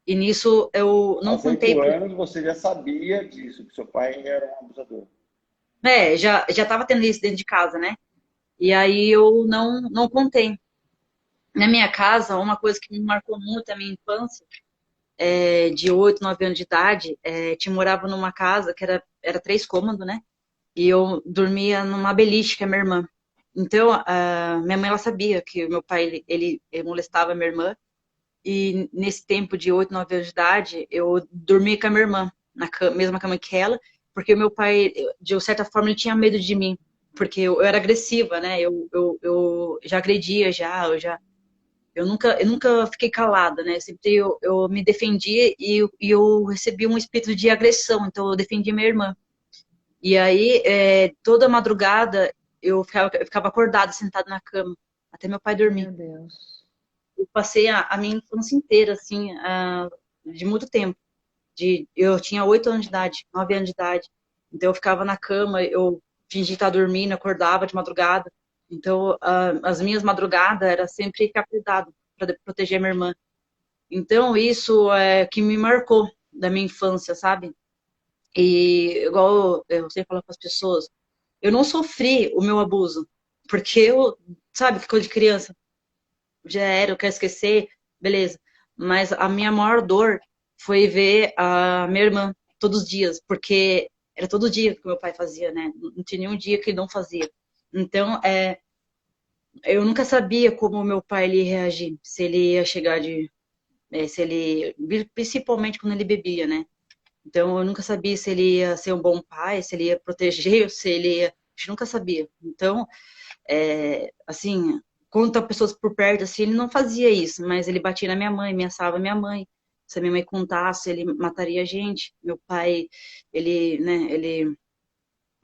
E nisso eu não
Aos
contei.
8 anos você já sabia disso, que seu pai era um abusador.
Já estava tendo isso dentro de casa, né? E aí eu não contei. Na minha casa, uma coisa que me marcou muito a minha infância, de 8, 9 anos de idade, te morava numa casa que era 3 cômodos, né? E eu dormia numa beliche com a minha irmã. Então, minha mãe, ela sabia que o meu pai, ele molestava a minha irmã. E nesse tempo de 8, 9 anos de idade, eu dormia com a minha irmã, na mesma cama que ela, porque o meu pai, de certa forma, ele tinha medo de mim. Porque eu era agressiva, né? Eu já agredia, eu nunca fiquei calada, né? Sempre eu me defendia e eu recebi um espírito de agressão, então eu defendia minha irmã. E aí, toda madrugada, eu ficava acordada, sentada na cama, até meu pai dormir.
meu Deus.
Eu passei a minha infância inteira, assim, de muito tempo. Eu tinha 8 anos de idade, 9 anos de idade. Então eu ficava na cama, eu fingia estar dormindo, acordava de madrugada. Então as minhas madrugadas era sempre ficar cuidado para proteger minha irmã. Então isso é que me marcou da minha infância, sabe? E igual eu sempre falo para as pessoas, eu não sofri o meu abuso, porque eu, sabe, ficou de criança, já era, eu quero esquecer, beleza. Mas a minha maior dor foi ver a minha irmã todos os dias, porque era todo dia que meu pai fazia, né? Não tinha nenhum dia que ele não fazia. Então, eu nunca sabia como o meu pai ele ia reagir, se ele ia chegar se ele, principalmente quando ele bebia, né? Então, eu nunca sabia se ele ia ser um bom pai, se ele ia proteger, ou se ele ia, a gente nunca sabia. Então, assim, quando tá pessoas por perto, assim, ele não fazia isso, mas ele batia na minha mãe, ameaçava minha mãe. Se a minha mãe contasse, ele mataria a gente. Meu pai, ele, né, ele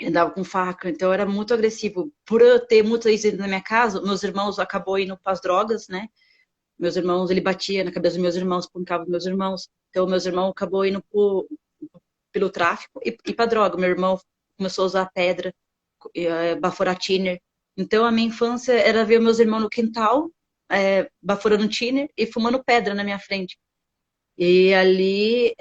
andava com faca, então eu era muito agressivo. Por eu ter muito isso dentro da minha casa, meus irmãos acabou indo para as drogas, né? Meus irmãos, ele batia na cabeça dos meus irmãos, espancava os meus irmãos. Então, meus irmãos acabou indo pelo tráfico e para droga. Meu irmão começou a usar pedra, baforar tiner. Então, a minha infância era ver meus irmãos no quintal, baforando tiner e fumando pedra na minha frente. E ali,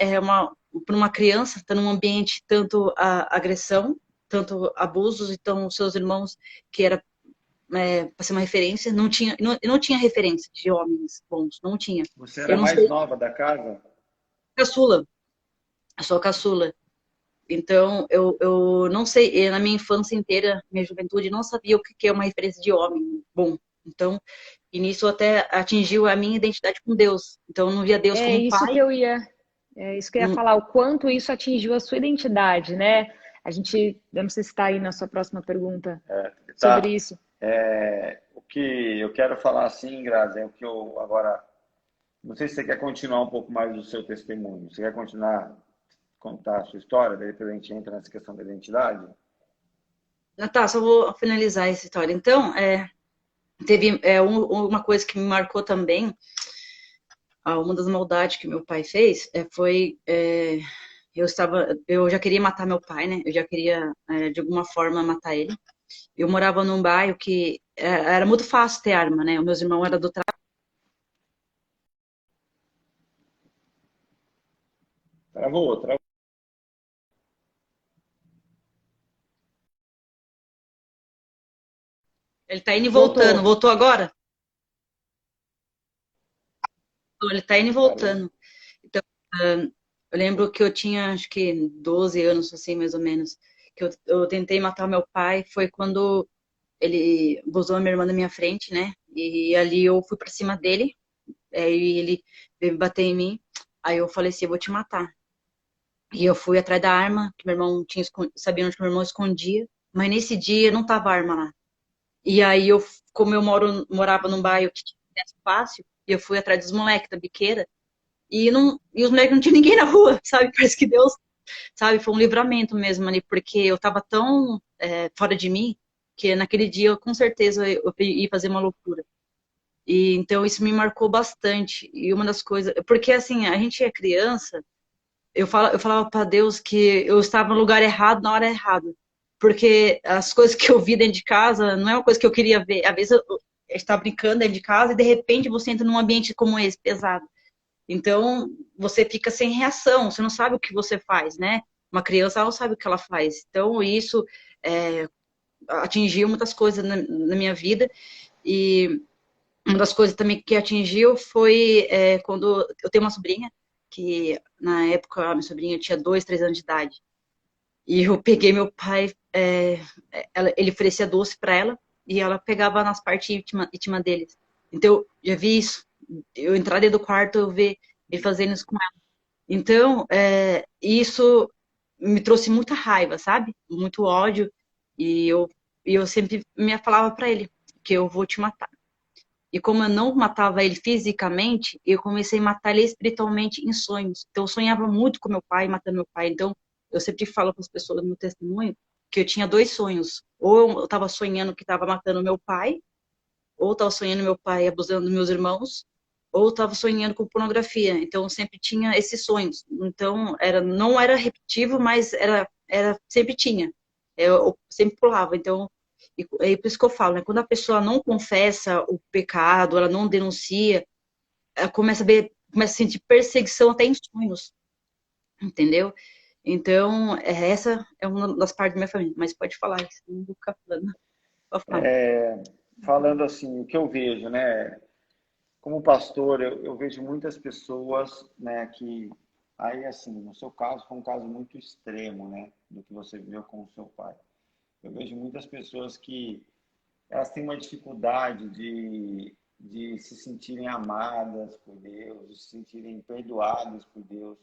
para uma criança, tá num ambiente tanto agressão, tanto abusos, então os seus irmãos, que era para ser uma referência, não tinha referência de homens bons, não tinha.
Você era
Eu
a
não
mais
sei,
nova da casa?
caçula, eu sou a caçula. Então, eu não sei, na minha infância inteira, minha juventude, não sabia o que que é uma referência de homem bom. Então, e nisso até atingiu a minha identidade com Deus. Então, eu não via Deus
É
como
isso
pai.
que eu ia, é isso que eu ia
Não,
falar, o quanto isso atingiu a sua identidade, né? A gente, eu não sei se está aí na sua próxima pergunta sobre
Tá.
isso.
O que eu quero falar assim, Grazi, é o que eu agora. Não sei se você quer continuar um pouco mais do seu testemunho. Você quer continuar contar a sua história? Daí depois a gente entra nessa questão da identidade.
tá, só vou finalizar essa história. Então, teve uma coisa que me marcou também, uma das maldades que meu pai fez, eu já queria matar meu pai, né? Eu já queria, de alguma forma, matar ele. Eu morava num bairro que era muito fácil ter arma, né? Os meus irmãos eram do
Travou, travou.
Ele tá indo e voltando.
Voltou.
Voltou agora? Ele tá indo e
Parou.
voltando. Então, eu lembro que eu tinha, acho que 12 anos, assim, mais ou menos, que eu tentei matar o meu pai. Foi quando ele gozou a minha irmã na minha frente, né? E ali eu fui pra cima dele, aí ele veio bater em mim. Aí eu falei assim, eu vou te matar. E eu fui atrás da arma, que meu irmão tinha, sabia onde que meu irmão escondia. Mas nesse dia não tava arma lá. E aí eu, como eu morava num bairro que tinha acesso fácil, eu fui atrás dos moleques da biqueira. E os moleques não tinha ninguém na rua, sabe? Parece que Deus, sabe? Foi um livramento mesmo ali, porque eu tava tão fora de mim, que naquele dia eu com certeza eu ia fazer uma loucura. E então isso me marcou bastante. E uma das coisas, porque assim, a gente é criança, eu falava para Deus que eu estava no lugar errado na hora errada. Porque as coisas que eu vi dentro de casa não é uma coisa que eu queria ver. Às vezes eu estava brincando dentro de casa e de repente você entra num ambiente como esse, pesado. Então, você fica sem reação, você não sabe o que você faz, né? Uma criança, ela não sabe o que ela faz. Então, isso atingiu muitas coisas na minha vida. E uma das coisas também que atingiu foi quando eu tenho uma sobrinha, que na época a minha sobrinha tinha 2, 3 anos de idade. E eu peguei meu pai, ele oferecia doce para ela, e ela pegava nas partes íntimas deles. Então, eu já vi isso. Eu entrar dentro do quarto, eu ver ele fazendo isso com ela. Então, isso me trouxe muita raiva, sabe? Muito ódio. E eu sempre me falava para ele que eu vou te matar. E como eu não matava ele fisicamente, eu comecei a matar ele espiritualmente em sonhos. Então, eu sonhava muito com meu pai, matando meu pai. Então, eu sempre falo para as pessoas no meu testemunho que eu tinha 2 sonhos. Ou eu estava sonhando que estava matando meu pai, ou estava sonhando meu pai abusando dos meus irmãos, ou estava sonhando com pornografia. Então, eu sempre tinha esses sonhos. Então, não era repetitivo, mas sempre tinha. Eu sempre pulava. Então, é por isso que eu falo, né? Quando a pessoa não confessa o pecado, ela não denuncia, ela começa a sentir perseguição até em sonhos, entendeu? Então, essa é uma das partes da minha família. Mas pode falar, isso não vou ficar falando. Pode falar.
Falando assim, o que eu vejo, né? Como pastor, eu vejo muitas pessoas, né, que aí assim, no seu caso foi um caso muito extremo, né, do que você viveu com o seu pai. Eu vejo muitas pessoas que elas têm uma dificuldade de se sentirem amadas por Deus, de se sentirem perdoadas por Deus.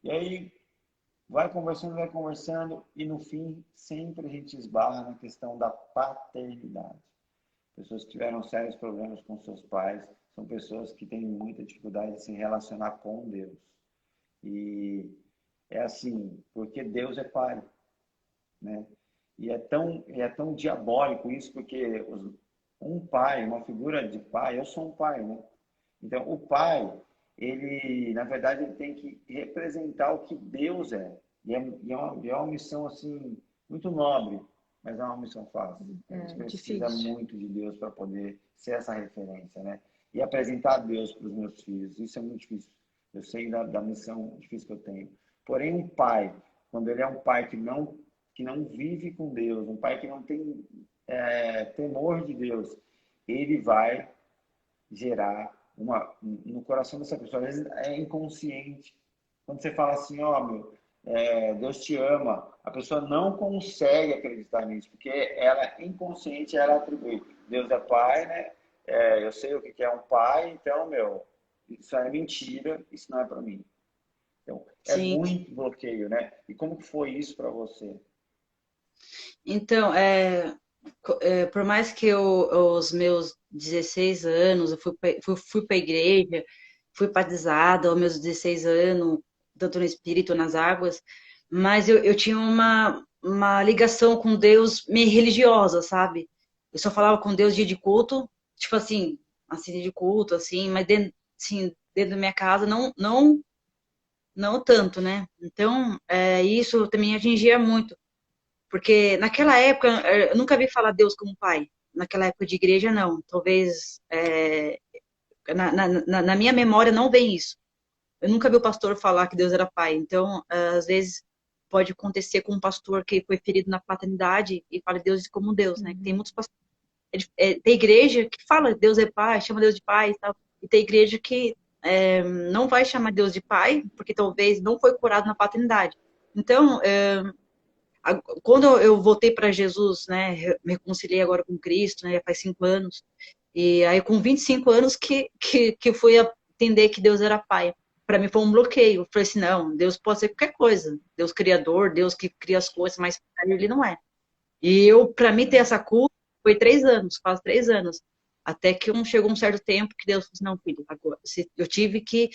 E aí vai conversando e no fim sempre a gente esbarra na questão da paternidade. Pessoas que tiveram sérios problemas com seus pais são pessoas que têm muita dificuldade de se relacionar com Deus. E é assim, porque Deus é pai, né? E é tão diabólico isso, porque um pai, uma figura de pai, eu sou um pai, né? Então, o pai, ele, na verdade, ele tem que representar o que Deus é. E é uma missão, assim, muito nobre, mas não é uma missão fácil. A gente precisa
Difícil.
muito de Deus para poder ser essa referência, né? E apresentar Deus para os meus filhos. Isso é muito difícil. Eu sei da missão difícil que eu tenho. Porém, um pai, quando ele é um pai que não vive com Deus, um pai que não tem temor de Deus, ele vai gerar no coração dessa pessoa, às vezes é inconsciente. Quando você fala assim, ó, Deus te ama, a pessoa não consegue acreditar nisso, porque ela inconsciente ela atribui. Deus é pai, né? Eu sei o que é um pai, então, isso é mentira, isso não é para mim. Então, é
Sim.
muito bloqueio, né? E como que foi isso para você?
Então, por mais que os meus 16 anos, eu fui para a igreja, fui batizada aos meus 16 anos, tanto no espírito, nas águas, mas eu tinha uma ligação com Deus meio religiosa, sabe? Eu só falava com Deus dia de culto, tipo assim dia de culto, assim, mas dentro da minha casa, não tanto, né? Então, isso também atingia muito. Porque naquela época, eu nunca vi falar Deus como pai. Naquela época de igreja, não. Talvez na minha memória não vem isso. Eu nunca vi o pastor falar que Deus era pai. Então, às vezes, pode acontecer com um pastor que foi ferido na paternidade e fala de Deus como Deus, né? Tem muitos pastores. tem igreja que fala Deus é pai, chama Deus de pai e tal. E tem igreja que não vai chamar Deus de pai, porque talvez não foi curado na paternidade. Então, quando eu voltei para Jesus, né, me reconciliei agora com Cristo, né, já faz 5 anos, e aí com 25 anos que eu fui entender que Deus era pai. Para mim foi um bloqueio. Eu falei assim, não, Deus pode ser qualquer coisa. Deus criador, Deus que cria as coisas, mas ele não é. E eu, para mim ter essa culpa, foi 3 anos, quase 3 anos. Até que chegou um certo tempo que Deus falou assim, não, filho, agora, eu tive que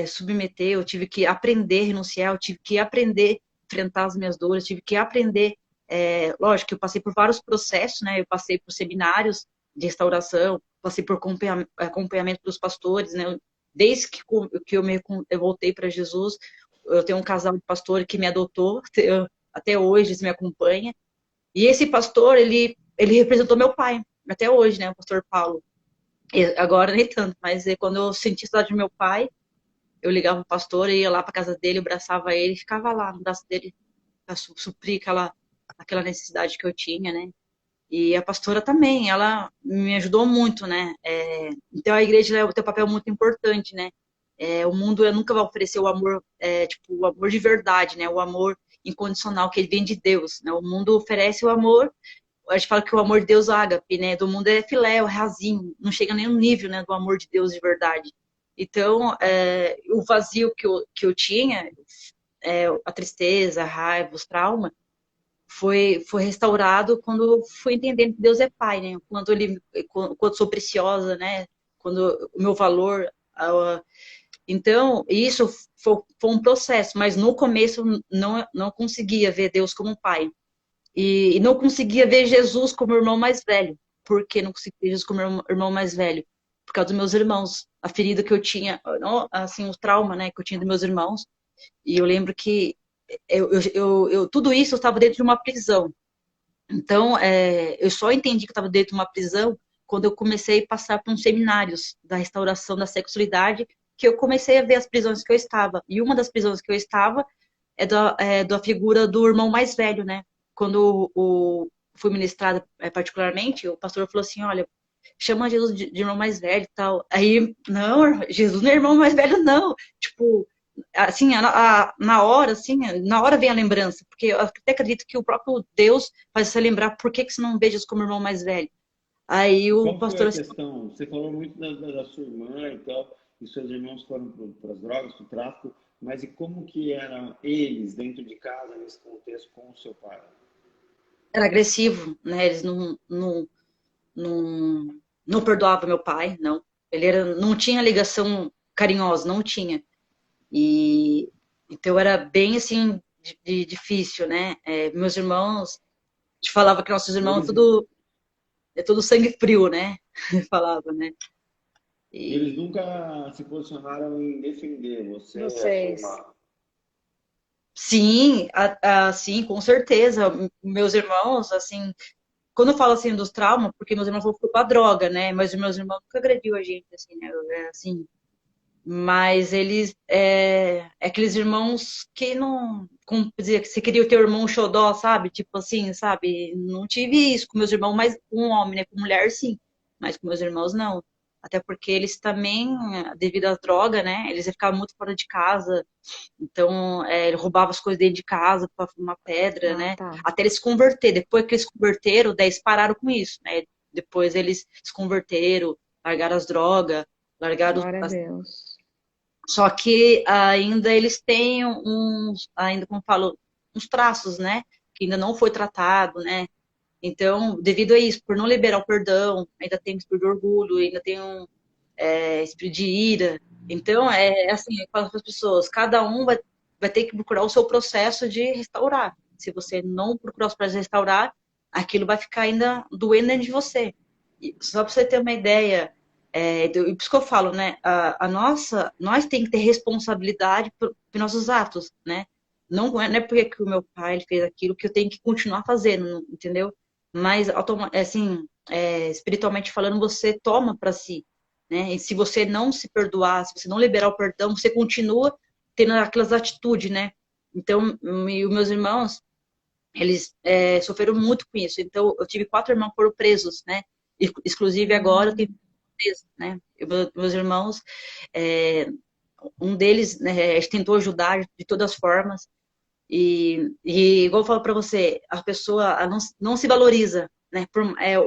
submeter, eu tive que aprender a renunciar, eu tive que aprender a enfrentar as minhas dores, tive que aprender, lógico que eu passei por vários processos, né? Eu passei por seminários de restauração, passei por acompanhamento dos pastores, né? Desde que eu voltei para Jesus, eu tenho um casal de pastor que me adotou, até hoje eles me acompanham. E esse pastor, ele representou meu pai, até hoje, né, o pastor Paulo. Agora nem tanto, mas quando eu senti saudade do meu pai, eu ligava pro pastor, ia lá pra casa dele, eu abraçava ele, ficava lá no braço dele pra suprir aquela necessidade que eu tinha, né. E a pastora também, ela me ajudou muito, né. Então a igreja tem um papel muito importante, né. O mundo nunca vai oferecer o amor, tipo, o amor de verdade, né, o amor incondicional que ele vem de Deus, né. O mundo oferece o amor, a gente fala que o amor de Deus, ágape, né, do mundo é filé, é rasinho, não chega nem no nível, né, do amor de Deus de verdade. Então, o vazio que eu tinha, a tristeza, a raiva, os traumas, foi restaurado quando eu fui entendendo que Deus é pai, né, quando sou preciosa, né, quando o meu valor, então, isso foi um processo, mas no começo eu não conseguia ver Deus como um pai. E não conseguia ver Jesus como irmão mais velho. Por que não conseguia ver Jesus como irmão mais velho? Por causa dos meus irmãos. A ferida que eu tinha, assim, o trauma, né, que eu tinha dos meus irmãos. E eu lembro que tudo isso eu estava dentro de uma prisão. Então, eu só entendi que eu estava dentro de uma prisão quando eu comecei a passar por uns seminários da restauração da sexualidade, que eu comecei a ver as prisões que eu estava. E uma das prisões que eu estava da figura do irmão mais velho, né? Quando fui ministrada particularmente, o pastor falou assim, olha, chama Jesus de irmão mais velho e tal. Aí, não, Jesus não é irmão mais velho, não. Tipo, assim, na hora, assim, na hora vem a lembrança, porque eu até acredito que o próprio Deus faz você lembrar por que você não vê Jesus como irmão mais velho. Aí o
Qual foi
pastor
a
assim,
questão? Você falou muito da sua irmã e tal, e seus irmãos foram para as drogas, para o tráfico, mas e como que eram eles dentro de casa, nesse contexto, com o seu pai?
era agressivo, né? Eles não perdoavam meu pai, não. Não tinha ligação carinhosa, não tinha. E então era bem assim difícil, né? Meus irmãos, a gente falava que nossos irmãos
Eles,
é tudo sangue frio, né? Falava, né?
eles
E
nunca se posicionaram em defender você e a sua
Vocês.
irmã.
sim, sim, com certeza. Meus irmãos, assim, quando eu falo assim dos traumas, porque meus irmãos foram pra droga, né? Mas os meus irmãos nunca agrediu a gente, assim, né? Assim, mas eles aqueles irmãos que não, como dizer, que você queria o teu irmão xodó, sabe? Tipo assim, sabe? Não tive isso com meus irmãos, mas com um homem, né? Com mulher, sim, mas com meus irmãos, não. Até porque eles também, devido à droga, né? Eles ficavam muito fora de casa, então ele roubava as coisas dentro de casa para fumar pedra,
Ah,
né?
tá.
Até eles se converter. Depois que eles se converteram, daí eles pararam com isso, né? Depois eles se converteram, largaram as drogas, largaram
Glória a
as.
Deus.
Só que ainda eles têm ainda como eu falo, uns traços, né? Que ainda não foi tratado, né? Então, devido a isso, por não liberar o perdão, ainda tem um espírito de orgulho, ainda tem espírito de ira. Então, assim, eu falo para as pessoas, cada um vai ter que procurar o seu processo de restaurar. Se você não procurar os processos de restaurar, aquilo vai ficar ainda doendo dentro de você. E só para você ter uma ideia, por isso que eu falo, né? Nós tem que ter responsabilidade por nossos atos, né? Não é porque que o meu pai ele fez aquilo que eu tenho que continuar fazendo, entendeu? Mas, assim, espiritualmente falando, você toma para si, né? E se você não se perdoar, se você não liberar o perdão, você continua tendo aquelas atitudes, né? Então, os meus irmãos, eles sofreram muito com isso. Então, eu tive 4 irmãos que foram presos, né? Exclusive agora, eu tenho certeza, né? Meus irmãos, é, um deles, né, a gente tentou ajudar de todas as formas, igual eu falo para você, a pessoa não se valoriza, né?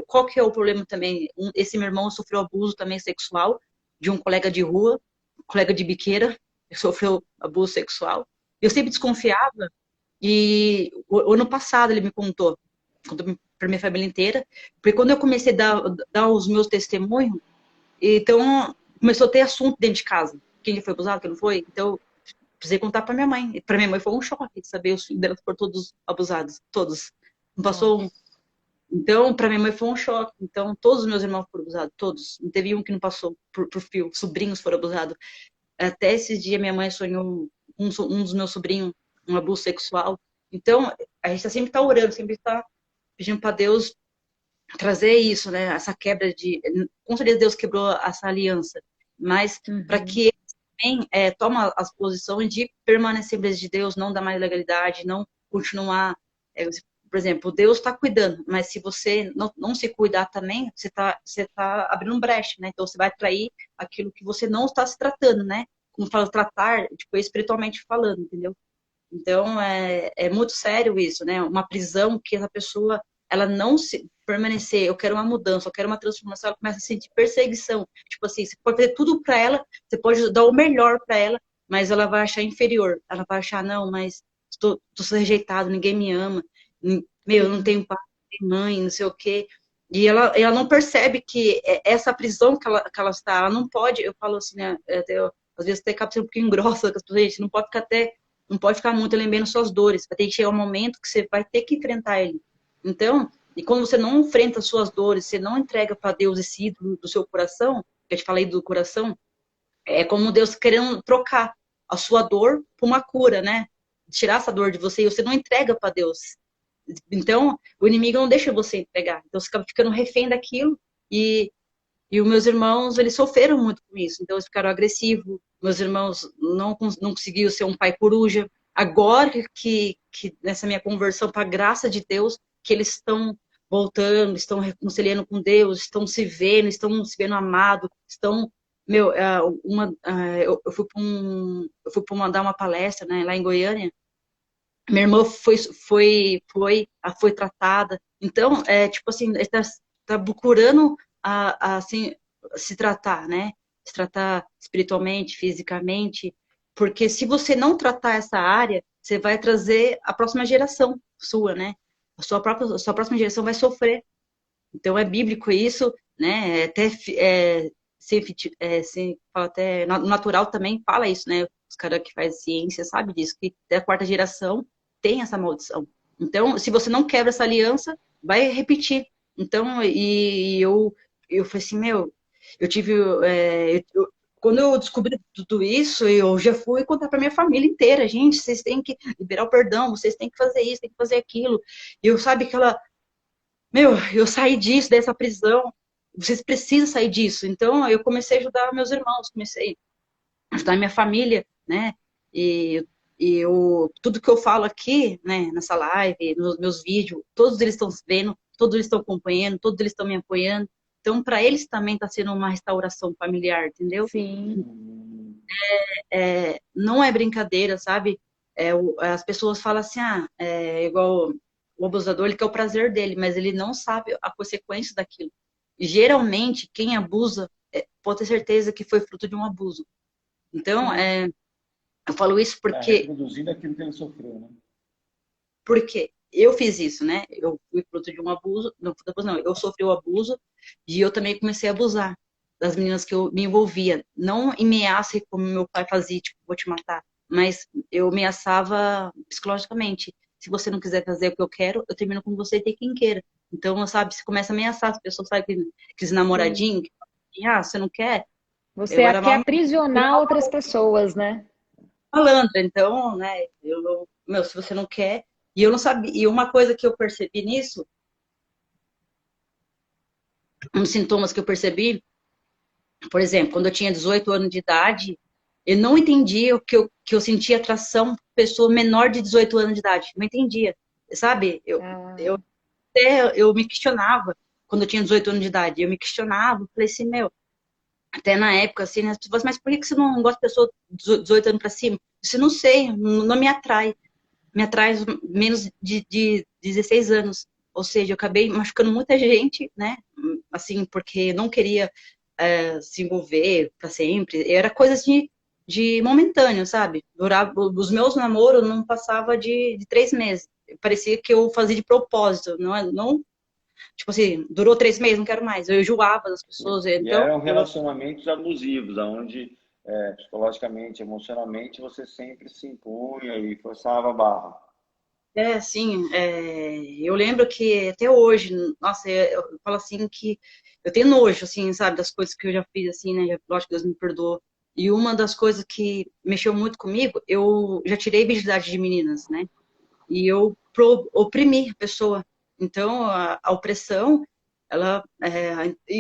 Qual que é o problema também? Esse meu irmão sofreu abuso também sexual de um colega de rua, colega de biqueira, sofreu abuso sexual. Eu sempre desconfiava, e o ano passado ele me contou para minha família inteira, porque quando eu comecei a dar os meus testemunhos, então começou a ter assunto dentro de casa, quem foi abusado, quem não foi, então precisei contar para minha mãe. Para minha mãe foi um choque saber os filhos dela foram todos abusados, todos. Não passou um. Então, para minha mãe foi um choque. Então, todos os meus irmãos foram abusados, todos. Não teve um que não passou por fio. Sobrinhos foram abusados. Até esses dias, minha mãe sonhou um dos meus sobrinhos, um abuso sexual. Então, a gente sempre está orando, sempre está pedindo para Deus trazer isso, né? Essa quebra de. Com certeza, Deus quebrou essa aliança. Mas, para que ele também toma as posições de permanecer em de Deus, não dar mais legalidade, não continuar. Por exemplo, Deus está cuidando, mas se você não se cuidar também, você tá abrindo um brecha, né? Então você vai atrair aquilo que você não está se tratando, né? Como fala, tratar, tipo, espiritualmente falando, entendeu? Então é muito sério isso, né? Uma prisão que a pessoa, ela não se permanecer, eu quero uma mudança, eu quero uma transformação, ela começa a sentir perseguição. Tipo assim, você pode fazer tudo para ela, você pode dar o melhor para ela, mas ela vai achar inferior. Ela vai achar, não, mas estou sendo rejeitado, ninguém me ama. Meu, eu não tenho pai, não tenho mãe, não sei o quê. E ela não percebe que essa prisão que ela está, ela não pode, eu falo assim, né, às vezes até acaba sendo um pouquinho grossa com as pessoas, gente, não pode ficar muito lembrando suas dores, vai ter que chegar um momento que você vai ter que enfrentar ele. Então, e quando você não enfrenta as suas dores, você não entrega para Deus esse ídolo do seu coração, que eu te falei do coração, é como Deus querendo trocar a sua dor por uma cura, né? Tirar essa dor de você e você não entrega para Deus. Então, o inimigo não deixa você entregar. Então, você acaba ficando refém daquilo. E os meus irmãos, eles sofreram muito com isso. Então, eles ficaram agressivos. Meus irmãos não conseguiram ser um pai coruja. Agora que nessa minha conversão, para a graça de Deus, que eles estão voltando, estão reconciliando com Deus, estão se vendo amados, estão... Meu, eu fui para dar uma palestra, né, lá em Goiânia. Minha irmã foi tratada. Então, tipo assim, tá procurando assim, se tratar, né? Se tratar espiritualmente, fisicamente, porque se você não tratar essa área, você vai trazer a próxima geração sua, né? A sua próxima geração vai sofrer. Então, é bíblico isso, né? Até fala até no natural também fala isso, né? Os caras que fazem ciência sabem disso, que até a quarta geração tem essa maldição. Então, se você não quebra essa aliança, vai repetir. Então, eu falei assim, meu, eu tive, quando eu descobri tudo isso, eu já fui contar para minha família inteira, gente, vocês têm que liberar o perdão, vocês têm que fazer isso, têm que fazer aquilo. E eu sabe que meu, eu saí disso, dessa prisão, vocês precisam sair disso. Então, eu comecei a ajudar meus irmãos, comecei a ajudar minha família, né? Tudo que eu falo aqui, né, nessa live, nos meus vídeos, todos eles estão vendo, todos eles estão acompanhando, todos eles estão me apoiando. Então, para eles também está sendo uma restauração familiar, entendeu?
Sim.
Não é brincadeira, sabe? As pessoas falam assim, igual o abusador, ele quer o prazer dele, mas ele não sabe a consequência daquilo. E, geralmente, quem abusa, pode ter certeza que foi fruto de um abuso. Então, eu falo isso porque...
reproduzindo aquilo que ele sofreu, né?
Porque eu fiz isso, né? Eu fui fruto de um abuso, não, eu sofri o abuso e eu também comecei a abusar das meninas que eu me envolvia. Não ameaça como meu pai fazia, tipo, vou te matar, mas eu ameaçava psicologicamente. Se você não quiser fazer o que eu quero, eu termino com você e tem quem queira. Então, sabe, você começa a ameaçar as pessoas, sabe, aqueles namoradinhos, que, você não quer?
Você
Eu era
quer aprisionar outras pessoas, né?
malandra, então, né, meu, se você não quer, e eu não sabia, e uma coisa que eu percebi nisso, uns sintomas que eu percebi, por exemplo, quando eu tinha 18 anos de idade, eu não entendia que eu sentia atração por pessoa menor de 18 anos de idade, não entendia, sabe, eu me questionava, quando eu tinha 18 anos de idade. Eu me questionava, falei assim, meu, até na época, assim, né, as pessoas, mas por que você não gosta de pessoa de 18 anos pra cima? Você não sei, não me atrai. Me atrai menos de 16 anos. Ou seja, eu acabei machucando muita gente, né? Assim, porque não queria se envolver para sempre. Era coisas de momentâneo, sabe? Durava, os meus namoros não passava de 3 meses. Parecia que eu fazia de propósito, não tipo assim, durou 3 meses, não quero mais. Eu enjoava das pessoas,
E
então
eram relacionamentos abusivos, onde psicologicamente, emocionalmente, você sempre se impunha e forçava a barra.
Assim, eu lembro que até hoje, nossa, eu falo assim que eu tenho nojo, assim, sabe, das coisas que eu já fiz, assim, né, lógico que Deus me perdoou. E uma das coisas que mexeu muito comigo, eu já tirei virgindade de meninas, né, e eu oprimi a pessoa. Então, a opressão, ela,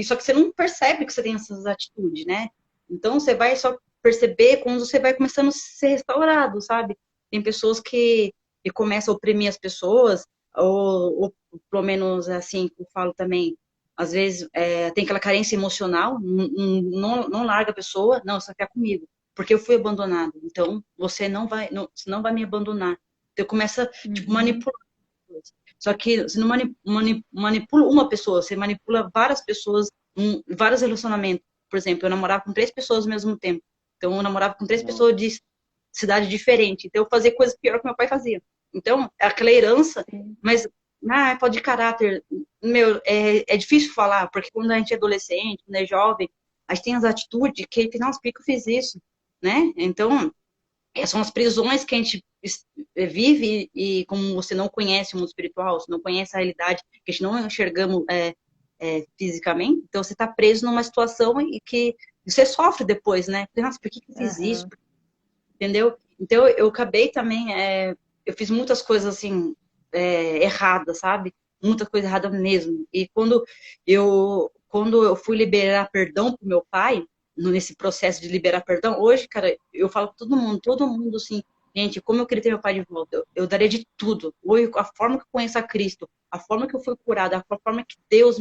só que você não percebe que você tem essas atitudes, né, então você vai só perceber quando você vai começando a ser restaurado, sabe? Tem pessoas que começa a oprimir as pessoas, ou pelo menos assim, eu falo também, às vezes tem aquela carência emocional, não larga a pessoa, não, só quer comigo, porque eu fui abandonado, então você não vai me abandonar. Então começa, tipo,
Uhum.
manipular. Só que você não manipula uma pessoa, você manipula várias pessoas, vários relacionamentos. Por exemplo, eu namorava com 3 pessoas ao mesmo tempo. Então, eu namorava com 3 pessoas de cidade diferente. Então, eu fazia coisas pior que meu pai fazia. Então, aquela herança,
Sim.
mas pode de caráter. Meu, é difícil falar, porque quando a gente é adolescente, quando é jovem, a gente tem as atitudes que, nossa, por que eu fiz isso? Né? Então, são as prisões que a gente vive e como você não conhece o mundo espiritual, você não conhece a realidade, que a gente não enxergamos fisicamente, então você está preso numa situação e que você sofre depois, né? Nossa, por que eu fiz isso?
Aham.
Entendeu? Então eu acabei também, eu fiz muitas coisas assim, erradas, sabe? Muita coisa errada mesmo. E quando eu fui liberar perdão pro meu pai, nesse processo de liberar perdão, hoje, cara, eu falo pra todo mundo assim, gente, como eu queria ter meu pai de volta, eu daria de tudo. Hoje, a forma que eu conheço a Cristo, a forma que eu fui curada, a forma que Deus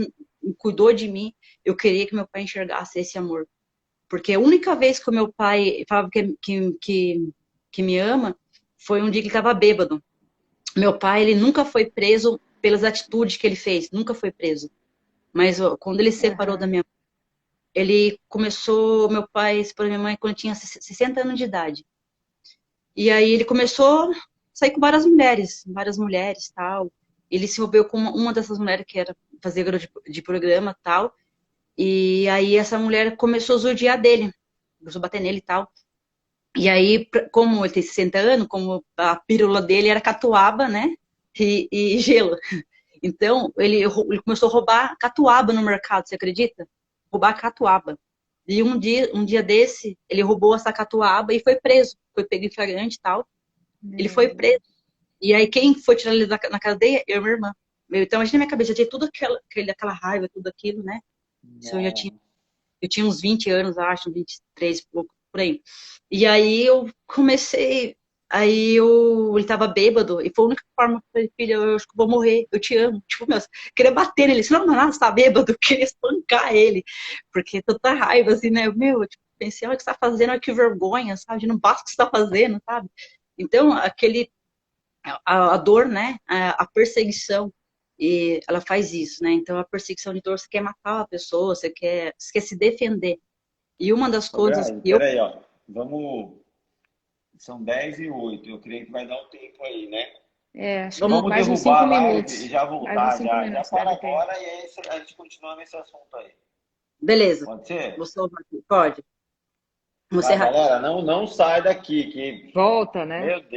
cuidou de mim, eu queria que meu pai enxergasse esse amor. Porque a única vez que o meu pai falava que me ama foi um dia que ele estava bêbado. Meu pai, ele nunca foi preso pelas atitudes que ele fez, nunca foi preso. Mas ó, quando ele se separou da
Aham.
minha mãe, ele começou, meu pai separou da minha mãe quando tinha 60 anos de idade. E aí ele começou a sair com várias mulheres, tal. Ele se envolveu com uma dessas mulheres que era fazer de programa, tal. E aí essa mulher começou a judiar dele, começou a bater nele e tal. E aí, como ele tem 60 anos, como a pílula dele era catuaba, né? E gelo. Então, ele começou a roubar catuaba no mercado, você acredita? Roubar catuaba. E um dia desse, ele roubou essa catuaba e foi preso. Foi pego em flagrante e tal. Ele
Meu
foi preso.
Deus.
E aí, quem foi tirar ele na cadeia? Eu e minha irmã. Então, imagina na minha cabeça, eu tinha tudo aquela raiva, tudo aquilo, né? Isso
Não.
eu tinha uns 20 anos, acho, 23, por aí. E aí eu comecei. Ele tava bêbado, e foi a única forma que eu falei, filha, eu acho que eu vou morrer, eu te amo. Tipo, meu, queria bater nele, se não, você tá bêbado, eu queria espancar ele, porque tanta raiva, assim, né? Meu, tipo, pensei, olha o que você tá fazendo, olha que vergonha, sabe? Não basta o que você tá fazendo, sabe? Então, a dor, né? A perseguição, e ela faz isso, né? Então, a perseguição de dor, você quer matar a pessoa, você quer se defender. E uma das
Ô,
coisas
Grazi,
que eu.
peraí, ó. Vamos. São 10h08. Eu creio que vai dar um tempo aí, né?
Acho que
Vamos,
Vamos
mais uns
derrubar
5
a live e
minutos.
já
Mais uns
voltar.
5
Já
minutos
para
deve ter.
agora e aí a gente continua nesse assunto aí.
beleza,
Pode ser?
vou salvar aqui. Pode. Vou
Vai,
encerrar aqui.
galera, não sai daqui, que,
Volta, né?
meu Deus.